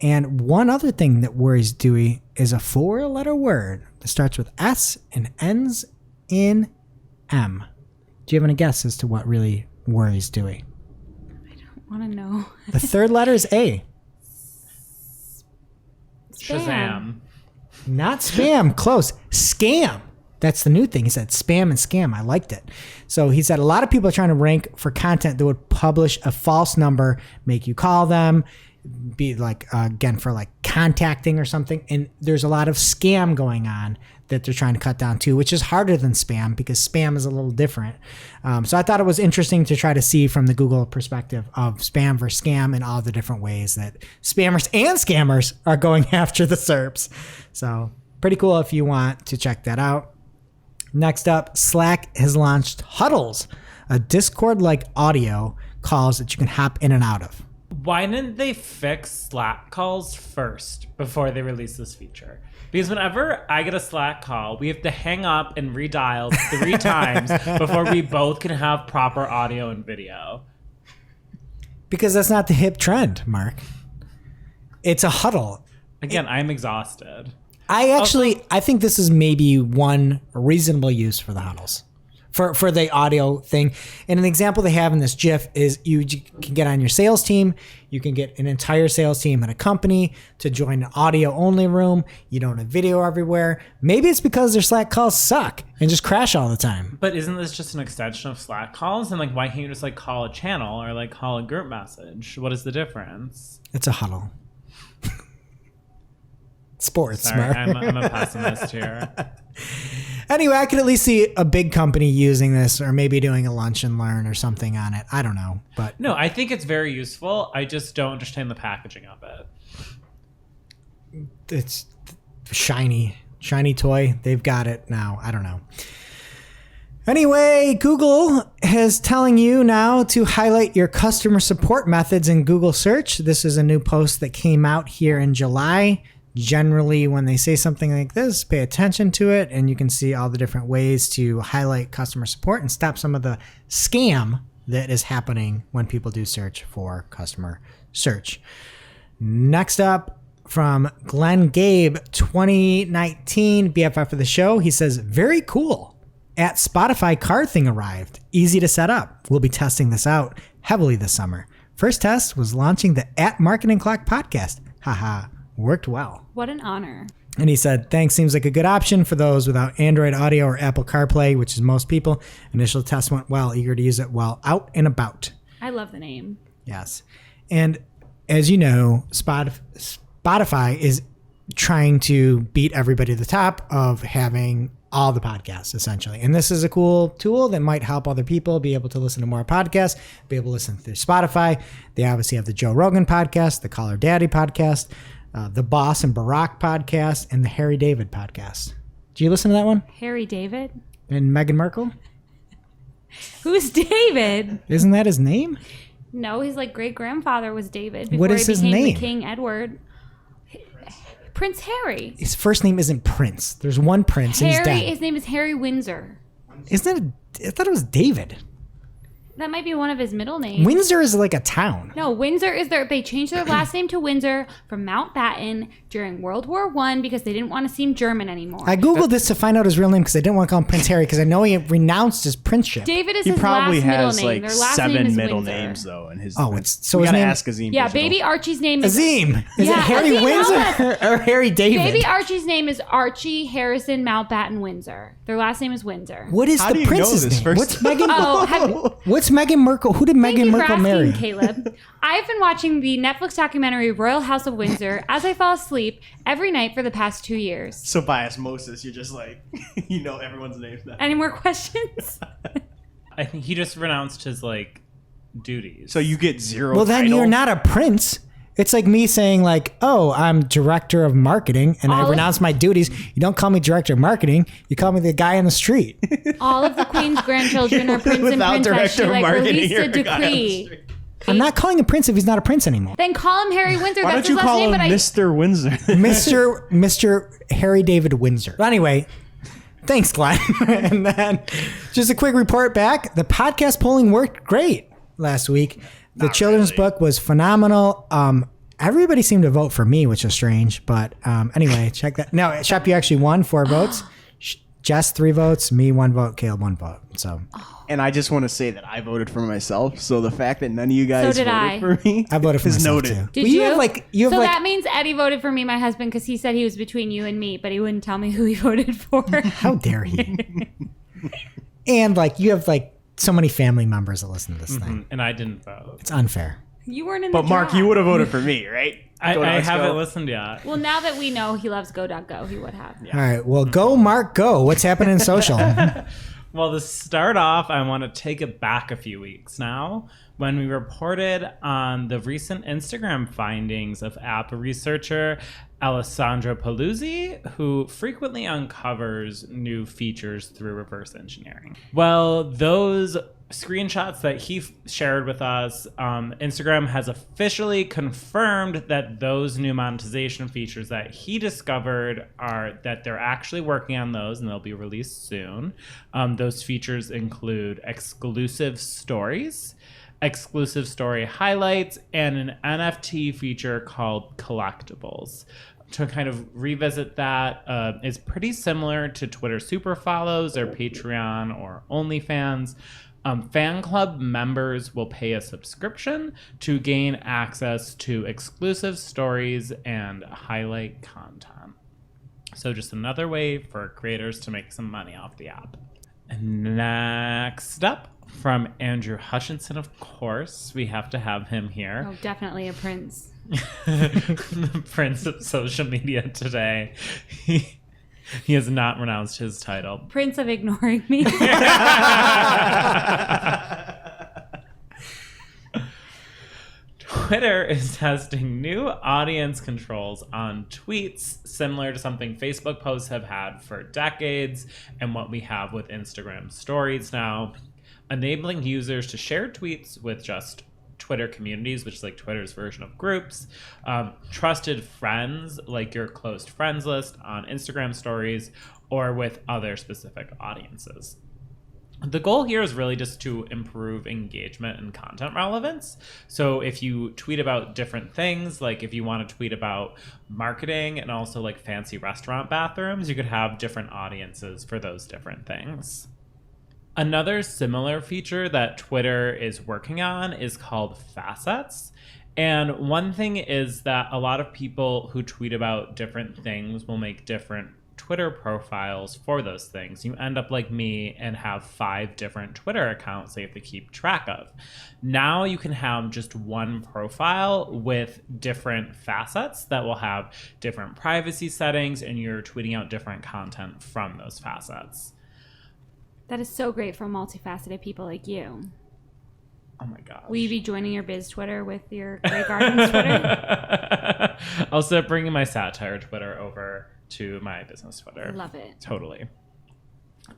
And one other thing that worries Dewey is a 4-letter word that starts with S and ends in M. Do you have any guess as to what really worries Dewey? I want to know. The third letter is A. Shazam. Not spam. Close. Scam. That's the new thing. He said spam and scam. I liked it. So he said a lot of people are trying to rank for content that would publish a false number, make you call them, be like, again, for like contacting or something. And there's a lot of scam going on that they're trying to cut down too, which is harder than spam because spam is a little different. So I thought it was interesting to try to see from the Google perspective of spam versus scam and all the different ways that spammers and scammers are going after the SERPs. So pretty cool if you want to check that out. Next up, Slack has launched Huddles, a Discord-like audio calls that you can hop in and out of. Why didn't they fix Slack calls first before they release this feature? Because whenever I get a Slack call, we have to hang up and redial 3 times before we both can have proper audio and video. Because that's not the hip trend, Mark. It's a huddle. Again, I'm exhausted. I think this is maybe one reasonable use for the huddles. For the audio thing. And an example they have in this GIF is you can get on your sales team. You can get an entire sales team in a company to join an audio only room. You don't have video everywhere. Maybe it's because their Slack calls suck and just crash all the time. But isn't this just an extension of Slack calls? And like, why can't you just like call a channel or like call a group message? What is the difference? It's a huddle. Sports, Sorry, Mark. I'm a pessimist here. Anyway, I could at least see a big company using this or maybe doing a lunch and learn or something on it. I don't know. But No, I think it's very useful. I just don't understand the packaging of it. it's shiny toy. They've got it now. I don't know. Anyway, Google is telling you now to highlight your customer support methods in Google search. This is a new post that came out here in July. Generally, when they say something like this, pay attention to it, and you can see all the different ways to highlight customer support and stop some of the scam that is happening when people do search for customer search. Next up from Glenn Gabe, 2019 BFF of the show. He says, very cool. At Spotify card thing arrived. Easy to set up. We'll be testing this out heavily this summer. First test was launching the @Marketing Clock podcast. Haha, worked well. What an honor. And he said, thanks, seems like a good option for those without Android Auto or Apple CarPlay, which is most people. Initial test went well, eager to use it while out and about. I love the name. Yes. And as you know, Spotify is trying to beat everybody to the top of having all the podcasts, essentially. And this is a cool tool that might help other people be able to listen to more podcasts, be able to listen through Spotify. They obviously have the Joe Rogan podcast, the Call Her Daddy podcast, the Boss and Barack podcast, and the Harry David podcast. Do you listen to that one? Harry David? And Meghan Markle? Who's David? Isn't that his name? No, his like great grandfather was David. What is he his became name? The King Edward. Prince Harry. His first name isn't Prince. There's one Prince and he's Harry. dead. His name is Harry Windsor. Isn't it? I thought it was David. That might be one of his middle names. Windsor is like a town. No, Windsor is their. They changed their last name to Windsor from Mountbatten during World War I because they didn't want to seem German anymore. I googled this to find out his real name because I didn't want to call him Prince Harry because I know he renounced his princeship. David is He his probably last middle has name. like Their last name 7 is middle Windsor. names though, and his. Oh, it's so we his gotta name. ask Azim. Yeah, Digital. baby Archie's name is Azim. Is Yeah, it Harry Azim, Windsor or Harry David? Baby Archie's name is Archie Harrison Mountbatten Windsor. Their last name is Windsor. What is How do the you know prince's this name? first What's Meghan? Oh, have, What's Meghan Markle? Who did thank Meghan you for Markle asking, marry? Caleb. I've been watching the Netflix documentary Royal House of Windsor as I fall asleep every night for the past 2 years. So by osmosis, you're just like, you know everyone's names now. Any more questions? I think he just renounced his like duties. So you get 0. Well, then title? you're not a prince. It's like me saying like, oh, I'm director of marketing and I All of- renounce my duties. You don't call me director of marketing. You call me the guy on the street. All of the Queen's grandchildren are prince and Without princess. She director of like marketing, released you're a a guy on the decree. street. I'm not calling him prince if he's not a prince anymore. Then call him Harry Windsor. Why That's don't you his last call name. him But Mr. Windsor? Mr. Harry David Windsor. But anyway, thanks, Glenn. And then just a quick report back. The podcast polling worked great last week. The children's book was phenomenal. Everybody seemed to vote for me, which is strange. But anyway, check that. No, Shep, you actually won 4 votes. Jess 3 votes, me 1 vote, Caleb 1 vote. So And I just want to say that I voted for myself. So the fact that none of you guys So did voted I. for me I voted for is myself noted. too. Did Well, you? have like you have so like that means Eddie voted for me, my husband, because he said he was between you and me, but he wouldn't tell me who he voted for. how dare he? And like you have like so many family members that listen to this thing. and I didn't vote. It's unfair. You weren't in the But Mark, draft. you would have voted for me, right? I Go Ducks, haven't go. listened yet. Well, now that we know he loves Go.Go, he would have. All right. Well, go, Mark, go. What's happening in social? Well, to start off, I want to take it back a few weeks now when we reported on the recent Instagram findings of app researcher Alessandro Paluzzi, who frequently uncovers new features through reverse engineering. Well, those screenshots that he shared with us, Instagram has officially confirmed that those new monetization features that he discovered are that they're actually working on those and they'll be released soon. Those features include exclusive stories, exclusive story highlights, and an NFT feature called collectibles. To kind of revisit that, it's pretty similar to Twitter super follows or Patreon or OnlyFans. Fan club members will pay a subscription to gain access to exclusive stories and highlight content. So just another way for creators to make some money off the app. And next up, from Andrew Hutchinson, of course, we have to have him here. Oh, definitely a prince. The prince of social media today. He has not renounced his title. Prince of ignoring me. Twitter is testing new audience controls on tweets, similar to something Facebook posts have had for decades and what we have with Instagram stories now, enabling users to share tweets with just Twitter communities, which is like Twitter's version of groups, trusted friends, like your closed friends list on Instagram stories, or with other specific audiences. The goal here is really just to improve engagement and content relevance. So if you tweet about different things, like if you want to tweet about marketing and also like fancy restaurant bathrooms, you could have different audiences for those different things. Another similar feature that Twitter is working on is called facets. And one thing is that a lot of people who tweet about different things will make different Twitter profiles for those things. You end up like me and have 5 different Twitter accounts that you have to keep track of. Now you can have just one profile with different facets that will have different privacy settings, and you're tweeting out different content from those facets. That is so great for multifaceted people like you. Oh my gosh. Will you be joining your biz Twitter with your Grey Gardens Twitter? I'll start bringing my satire Twitter over to my business Twitter. Love it. Totally.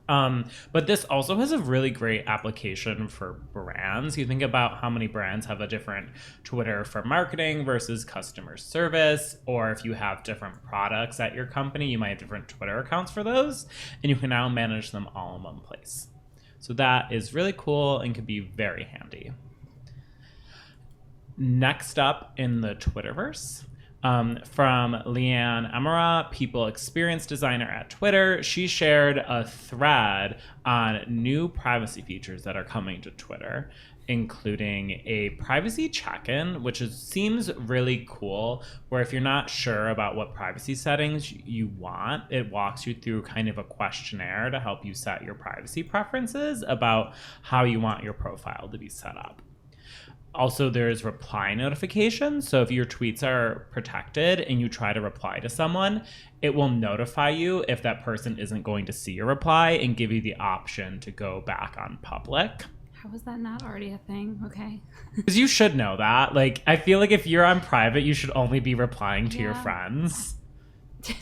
But this also has a really great application for brands. You think about how many brands have a different Twitter for marketing versus customer service, or if you have different products at your company, you might have different Twitter accounts for those, and you can now manage them all in one place. So that is really cool and can be very handy. Next up in the Twitterverse, from Leanne Emera, People Experience Designer at Twitter. She shared a thread on new privacy features that are coming to Twitter, including a privacy check-in, which seems really cool, where if you're not sure about what privacy settings you want, it walks you through kind of a questionnaire to help you set your privacy preferences about how you want your profile to be set up. Also, there's reply notifications. So if your tweets are protected and you try to reply to someone, it will notify you if that person isn't going to see your reply and give you the option to go back on public. How is that not already a thing? Okay. Because you should know that. Like, I feel like if you're on private, you should only be replying to your friends.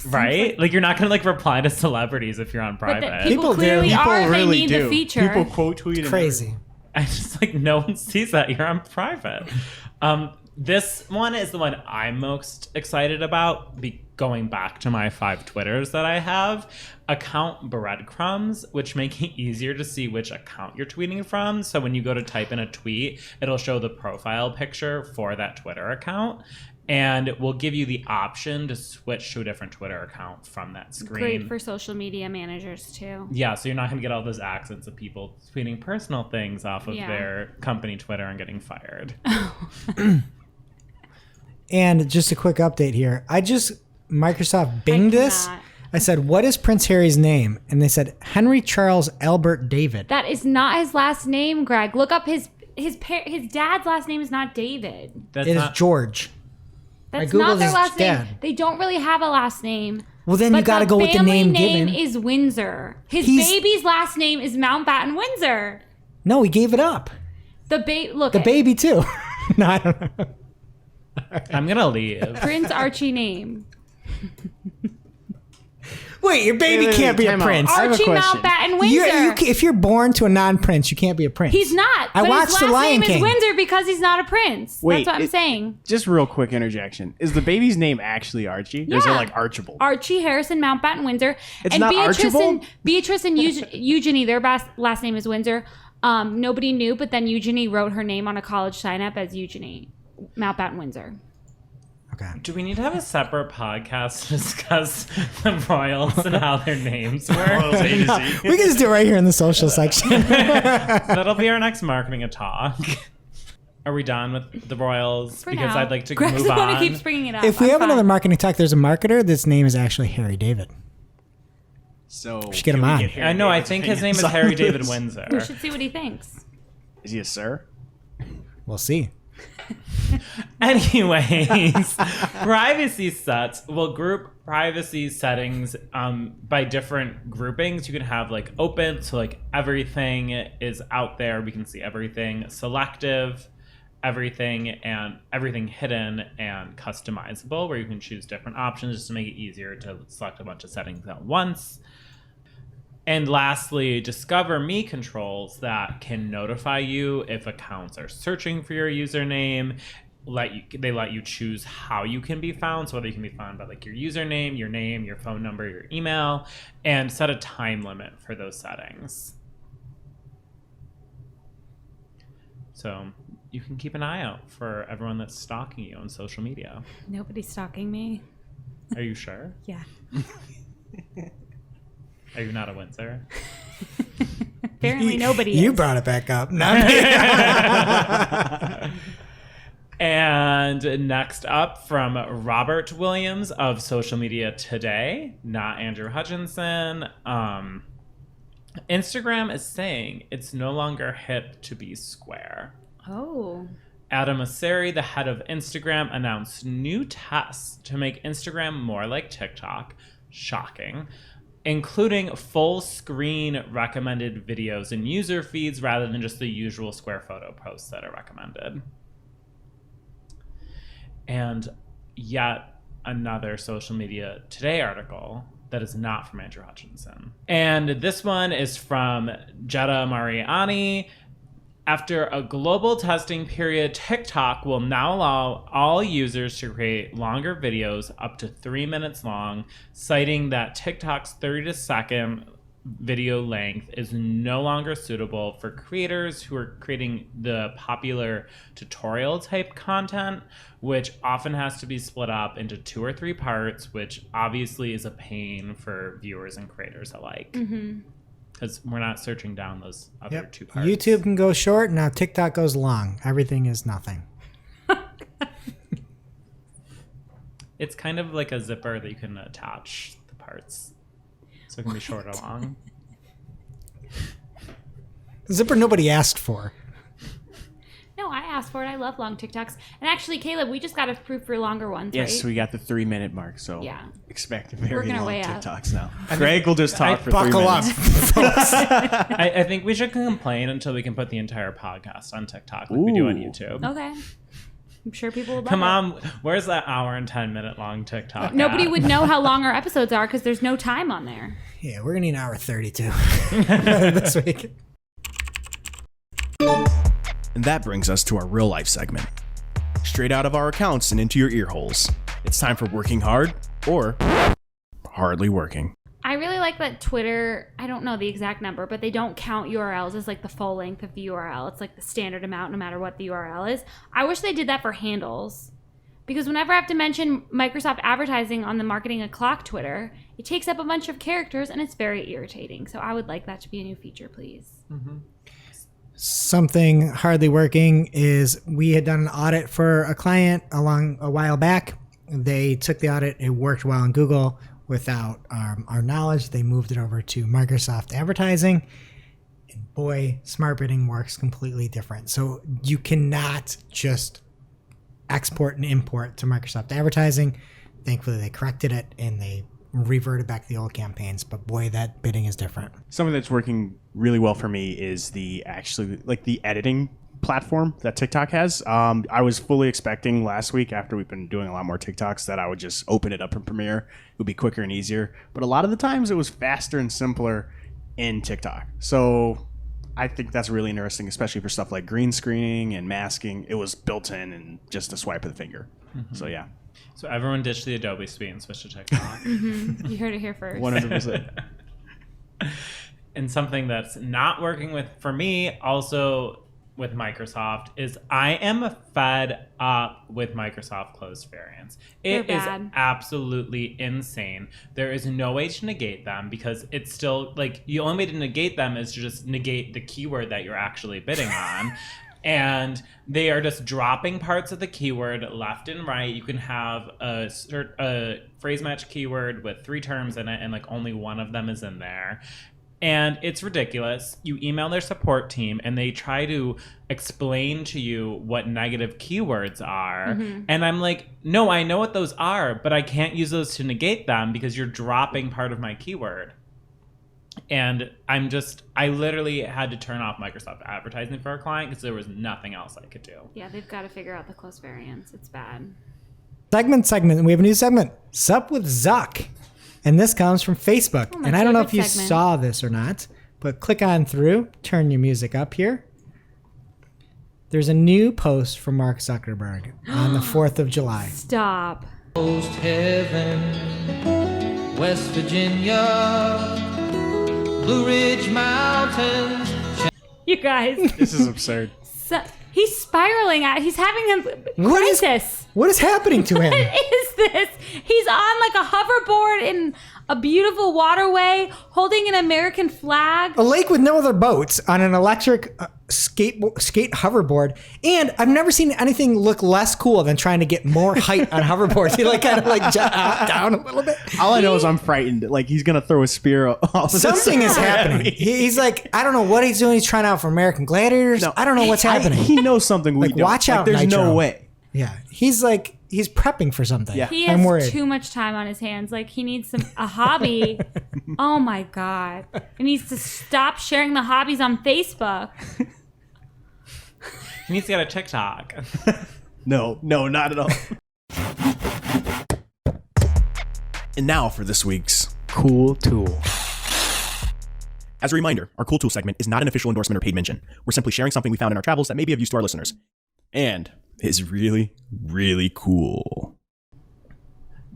Right? Like you're not going to like reply to celebrities if you're on private. But people clearly do. are. People They really need do. the feature. People quote tweet. Crazy. I just like no one sees that you're on private. This one is the one I'm most excited about. Going back to my 5 Twitters that I have, account breadcrumbs, which make it easier to see which account you're tweeting from. So when you go to type in a tweet, it'll show the profile picture for that Twitter account. And it will give you the option to switch to a different Twitter account from that screen. Great for social media managers too. Yeah, so you're not going to get all those accents of people tweeting personal things off of their company Twitter and getting fired. And just a quick update here. Microsoft binged this. I said, what is Prince Harry's name? And they said, Henry Charles Albert David. That is not his last name, Greg. Look up his dad's last name is not David. It is George. That's I Googled not their his last name. dad. They don't really have a last name. Well, then you got to go with the name given. given. His name is Windsor. His baby's last name is Mountbatten Windsor. No, he gave it up. The baby too. No, I don't know. I'm going to leave. Prince Archie name. Wait, your baby can't be a prince. Archie Mountbatten Windsor. If you're born to a non-prince, you can't be a prince. He's not. I watched The Lion King. His last name is Windsor because he's not a prince. Wait, that's what I'm saying. Just real quick interjection. Is the baby's name actually Archie? Or is it like Archibald? Archie Harrison Mountbatten Windsor. It's not Archibald? Beatrice and Eugenie, their last name is Windsor. Nobody knew, but then Eugenie wrote her name on a college sign-up as Eugenie Mountbatten Windsor. Okay. Do we need to have a separate podcast to discuss the royals and how their names work? We can just do it right here in the social section. That'll be our next marketing talk. Are we done with the royals? For because now. I'd like to Greg's move the one on. who keeps bringing it up. If we have another marketing talk, there's a marketer. This name is actually Harry David. So we should get him on. I know. I think his name is Harry David Windsor. We should see what he thinks. Is he a sir? We'll see. Anyways, privacy sets will group privacy settings by different groupings. You can have like open, so like everything is out there. We can see everything. Selective, everything, and everything hidden, and customizable, where you can choose different options just to make it easier to select a bunch of settings at once. And lastly, Discover Me controls that can notify you if accounts are searching for your username. They let you choose how you can be found, so whether you can be found by like your username, your name, your phone number, your email, and set a time limit for those settings. So you can keep an eye out for everyone that's stalking you on social media. Nobody's stalking me. Are you sure? Yeah. Are you not a Windsor? Apparently nobody You is. brought it back up. And next up from Robert Williams of Social Media Today, not Andrew Hutchinson. Instagram is saying it's no longer hip to be square. Oh. Adam Mosseri, the head of Instagram, announced new tests to make Instagram more like TikTok. Shocking. Including full screen recommended videos and user feeds rather than just the usual square photo posts that are recommended. And yet another Social Media Today article that is not from Andrew Hutchinson. And this one is from Jetta Mariani. After a global testing period, TikTok will now allow all users to create longer videos up to 3 minutes long, citing that TikTok's 30-second video length is no longer suitable for creators who are creating the popular tutorial type content, which often has to be split up into 2 or 3 parts, which obviously is a pain for viewers and creators alike. Because we're not searching down those other 2 parts. YouTube can go short, now TikTok goes long. Everything is nothing. It's kind of like a zipper that you can attach the parts. So it can be short or long. Zipper nobody asked for. No, I asked for it. I love long TikToks. And actually, Caleb, we just got approved for longer ones, Yes, right? we got the 3-minute mark, so Yeah. expect very Working our long way up. TikToks now. Greg will just talk for 3 Buckle up. minutes. I think we should complain until we can put the entire podcast on TikTok like we do on YouTube. Okay. I'm sure people would love Come it. on, where's that hour and 10-minute long TikTok? Nobody at? would know how long our episodes are because there's no time on there. Yeah, we're going to need an hour 32 this week. And that brings us to our real life segment. Straight out of our accounts and into your ear holes. It's time for working hard or hardly working. I really like that Twitter, I don't know the exact number, but they don't count URLs as like the full length of the URL. It's like the standard amount no matter what the URL is. I wish they did that for handles. Because whenever I have to mention Microsoft advertising on the Marketing O'Clock Twitter, it takes up a bunch of characters and it's very irritating. So I would like that to be a new feature, please. Something hardly working is we had done an audit for a client a while back. They took the audit. It worked well in Google. Without our knowledge, they moved it over to Microsoft advertising. And boy, smart bidding works completely different. So you cannot just export and import to Microsoft advertising. Thankfully, they corrected it and they reverted back to the old campaigns. But boy, that bidding is different. Something that's working really well for me is the editing platform that TikTok has. I was fully expecting last week, after we've been doing a lot more TikToks, that I would just open it up in Premiere. It would be quicker and easier. But a lot of the times it was faster and simpler in TikTok. So I think that's really interesting, especially for stuff like green screening and masking. It was built in and just a swipe of the finger. So yeah. So everyone ditch the Adobe Suite and switch to TikTok. You heard it here first. 100%. And something that's not working for me also with Microsoft is I am fed up with Microsoft closed variants. It They're is bad. absolutely insane. There is no way to negate them because it's still like the only way to negate them is to just negate the keyword that you're actually bidding on. And they are just dropping parts of the keyword left and right. You can have a phrase match keyword with 3 terms in it and like only one of them is in there. And it's ridiculous. You email their support team and they try to explain to you what negative keywords are. And I'm like, no, I know what those are, but I can't use those to negate them because you're dropping part of my keyword. And I literally had to turn off Microsoft advertising for a client because there was nothing else I could do. Yeah, they've got to figure out the close variants. It's bad. Segment. We have a new segment. Sup with Zuck. And this comes from Facebook. my And I don't know if favorite you segment. saw this or not, but click on through, turn your music up here. There's a new post from Mark Zuckerberg on the 4th of July. Stop. Coast Heaven, West Virginia, Blue Ridge Mountains. You guys. This is absurd. He's spiraling out. He's having a crisis. What is happening to him? What is this? He's on like a hoverboard in a beautiful waterway, holding an American flag. A lake with no other boats on an electric skate hoverboard. And I've never seen anything look less cool than trying to get more height on hoverboards. He like kind of like jump down a little bit. All I know is I'm frightened. Like he's gonna throw a spear off. Something is happening. He's like, I don't know what he's doing. He's trying out for American Gladiators. No, I don't know what's happening. He knows something we Like, don't. watch out, There's Nitro. no way. Yeah, he's prepping for something. Yeah. He I'm has worried. too much time on his hands. Like he needs a hobby. Oh my God. He needs to stop sharing the hobbies on Facebook. He needs to get a TikTok. No, not at all. And now for this week's. Cool tool. As a reminder, our Cool Tool segment is not an official endorsement or paid mention. We're simply sharing something we found in our travels that may be of use to our listeners. And is really, really cool.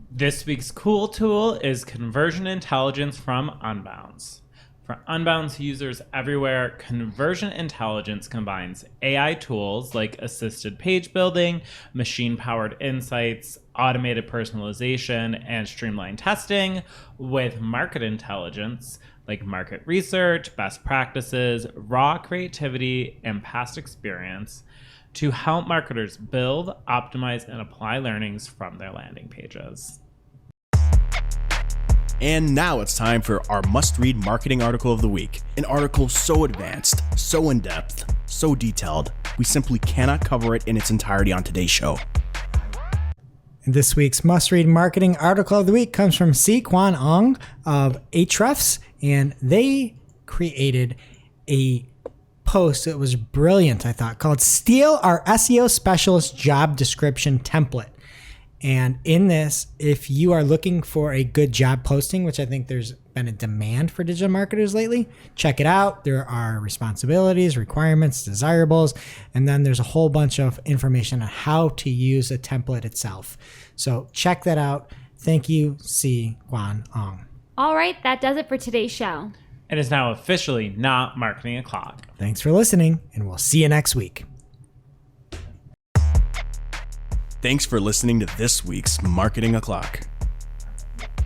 This week's cool tool is conversion intelligence from Unbounce. For Unbounce users everywhere, conversion intelligence combines AI tools like assisted page building, machine-powered insights, automated personalization, and streamlined testing with market intelligence like market research, best practices, raw creativity, and past experience to help marketers build, optimize, and apply learnings from their landing pages. And now it's time for our must-read marketing article of the week. An article so advanced, so in-depth, so detailed, we simply cannot cover it in its entirety on today's show. This week's must-read marketing article of the week comes from Si Kwan Ong of Ahrefs, and they created a post that was brilliant, I thought, called Steal Our SEO Specialist Job Description Template. And in this, if you are looking for a good job posting, which I think there's been a demand for digital marketers lately, check it out. There are responsibilities, requirements, desirables, and then there's a whole bunch of information on how to use a template itself. So check that out. Thank you, Si Kwan Ong. All right, that does it for today's show. It is now officially not marketing o'clock. Thanks for listening, and we'll see you next week. Thanks for listening to this week's Marketing O'Clock.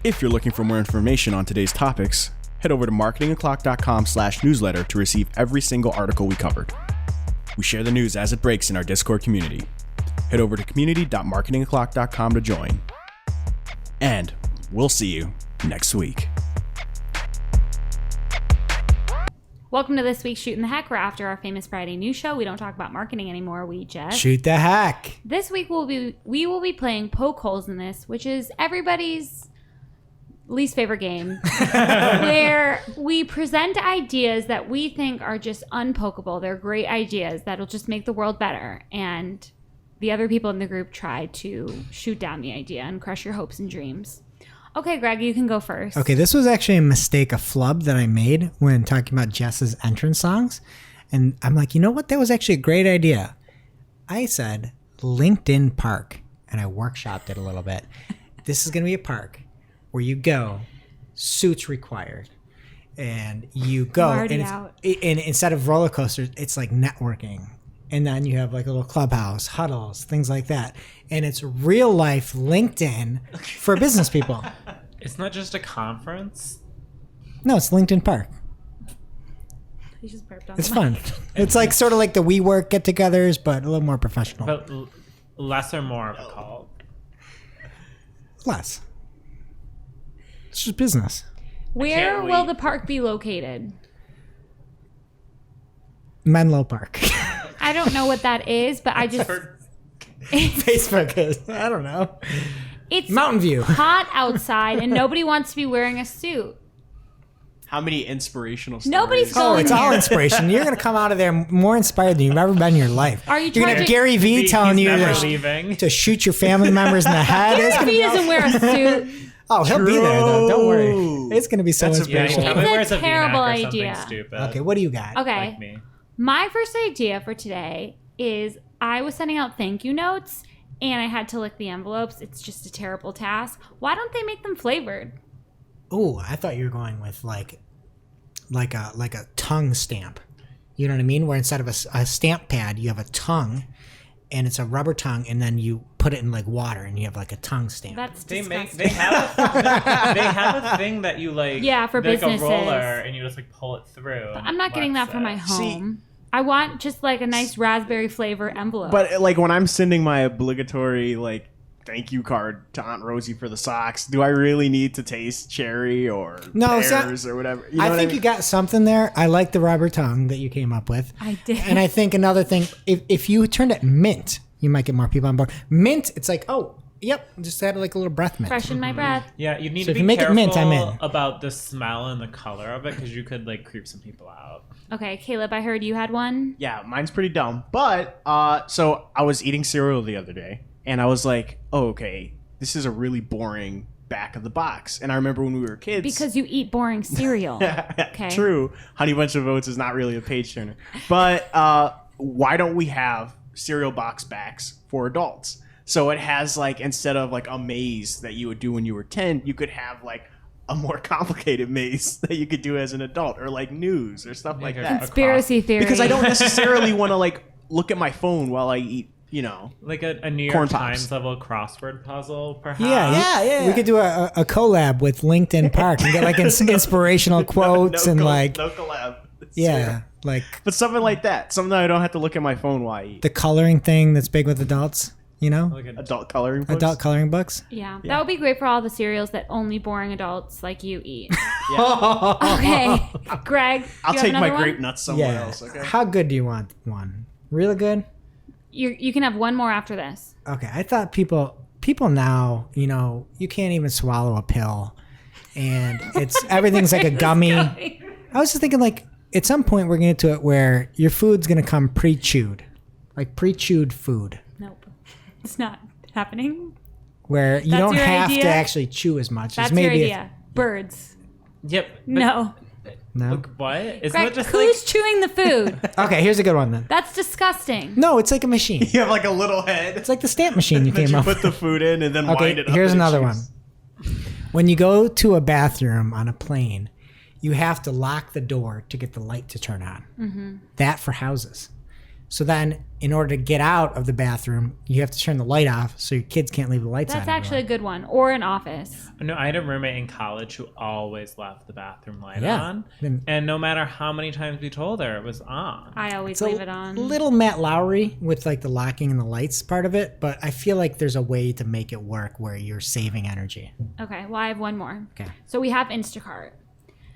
If you're looking for more information on today's topics, head over to marketingoclock.com/newsletter to receive every single article we covered. We share the news as it breaks in our Discord community. Head over to community.marketingoclock.com to join. And we'll see you next week. Welcome to this week's Shootin the Heck, where after our famous Friday news show, we don't talk about marketing anymore, we just... Shoot the heck. This week we will be playing Poke Holes in This, which is everybody's least favorite game, where we present ideas that we think are just unpokeable. They're great ideas that'll just make the world better. And the other people in the group try to shoot down the idea and crush your hopes and dreams. Okay, Greg, you can go first. Okay, this was actually a mistake, a flub that I made when talking about Jess's entrance songs. And I'm like, you know what? That was actually a great idea. I said LinkedIn Park, and I workshopped it a little bit. This is going to be a park where you go, suits required. And you go, I'm already and, out. And instead of roller coasters, it's like networking. And then you have like a little clubhouse, huddles, things like that. And it's real life LinkedIn for business people. It's not just a conference. No, it's LinkedIn Park. You just burped on It's the fun. mic. It's like sort of like the WeWork get-togethers, but a little more professional. But less or more of a cult. Less. It's just business. Where can't will wait. the park be located? Menlo Park. I don't know what that is, but I just... Facebook is. I don't know. It's Mountain View. hot outside and nobody wants to be wearing a suit. How many inspirational stories? Nobody's Oh, going it's all inspiration. You're going to come out of there more inspired than you've ever been in your life. Are you You're going to have charging- Gary Vee telling He's you never to, leaving. to shoot your family members in the head. It's If gonna he be doesn't wear a suit, oh, he'll be there, though. Don't worry. It's going to be so That's a Yeah, inspirational. he It's probably a wears a terrible V-neck or something idea. stupid. Okay, what do you got? okay. Like me. My first idea for today is I was sending out thank you notes and I had to lick the envelopes. It's just a terrible task. Why don't they make them flavored? Oh, I thought you were going with like a tongue stamp. You know what I mean? Where instead of a stamp pad, you have a tongue, and it's a rubber tongue, and then you put it in like water, and you have like a tongue stamp. That's They disgusting. have a thing that you like. Yeah, for like businesses. a roller, and you just like pull it through. I'm not getting that for my See- home. I want just like a nice raspberry flavor envelope. But like when I'm sending my obligatory like thank you card to Aunt Rosie for the socks, do I really need to taste cherry or No, it's not- pears or whatever? You know I what think mean? you got something there. I like the rubber tongue that you came up with. I did. And I think another thing, if you turned it mint, you might get more people on board. Mint, it's like, oh, yep, just add like a little breath mint. Freshen my breath. Yeah, you need So to if be you make it careful mint, I'm in. about the smell and the color of it because you could like creep some people out. Okay, Caleb, I heard you had one. Yeah, mine's pretty dumb. But so I was eating cereal the other day, and I was like, oh, okay, this is a really boring back of the box. And I remember when we were kids. Because you eat boring cereal. Okay. True. Honey Bunch of Oats is not really a page turner. But why don't we have cereal box backs for adults? So it has like, instead of like a maze that you would do when you were 10, you could have like a more complicated maze that you could do as an adult, or like news or stuff like that. Conspiracy theory. Because I don't necessarily want to like look at my phone while I eat, you know. Like a New Corn York Pops. Times level crossword puzzle, perhaps. Yeah, We could do a collab with LinkedIn Park and get like inspirational quotes and like, no collab. yeah, like But something like that. Something that I don't have to look at my phone while I eat. the coloring thing that's big with adults, you know? Like a Adult coloring books. Adult coloring books. Yeah, that would be great for all the cereals that only boring adults like you eat. Okay, Greg, I'll you have take my another one? grape nuts somewhere Yeah. else, okay? How good do you want one? Really good? You can have one more after this. Okay, I thought people now, you know, you can't even swallow a pill, and it's everything's like a gummy. I was just thinking, like, at some point we're gonna get to it where your food's gonna come pre-chewed, like pre-chewed food, Nope, it's not happening. where you That's don't your have idea? to actually chew as much. That's as maybe your if- idea. Birds. Yep. but- No. No. Look, what? Isn't Greg, it just who's chewing the food? Okay, here's a good one then. That's disgusting. No, it's like a machine. You have like a little head It's like the stamp machine you that came you up put with. the food in and then wind Okay, it up. here's and it another one. chews. When you go to a bathroom on a plane, you have to lock the door to get the light to turn on. Mm-hmm. That for houses. So then, in order to get out of the bathroom, you have to turn the light off so your kids can't leave the lights on. That's actually a good one. Or an office. No, I had a roommate in college who always left the bathroom light Yeah. on. Then- And no matter how many times we told her, it was on. I always It's a leave it on. little Matt Lowry with like the locking and the lights part of it, but I feel like there's a way to make it work where you're saving energy. Okay, well, I have one more. Okay. So we have Instacart.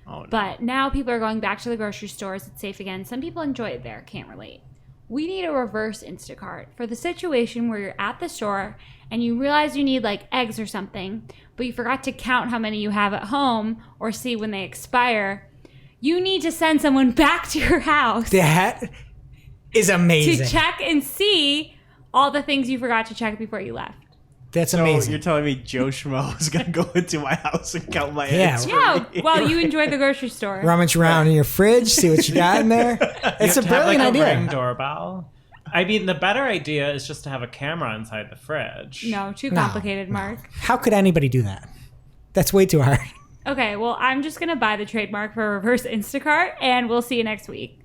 Oh, no. But now people are going back to the grocery stores. It's safe again. Some people enjoy it there. Can't relate. We need a reverse Instacart for the situation where you're at the store and you realize you need like eggs or something, but you forgot to count how many you have at home or see when they expire. You need to send someone back to your house That is amazing. to check and see all the things you forgot to check before you left. That's So amazing. you're telling me Joe Schmo is going to go into my house and count my Yeah. eggs? for Yeah, me? well, you enjoy the grocery store. Rummage around in your fridge, see what you got in there. It's a To have, like, brilliant a ring idea. doorbell. I mean, the better idea is just to have a camera inside the fridge. No, too No, complicated, Mark. How could anybody do that? That's way too hard. Okay, well, I'm just going to buy the trademark for reverse Instacart, and we'll see you next week.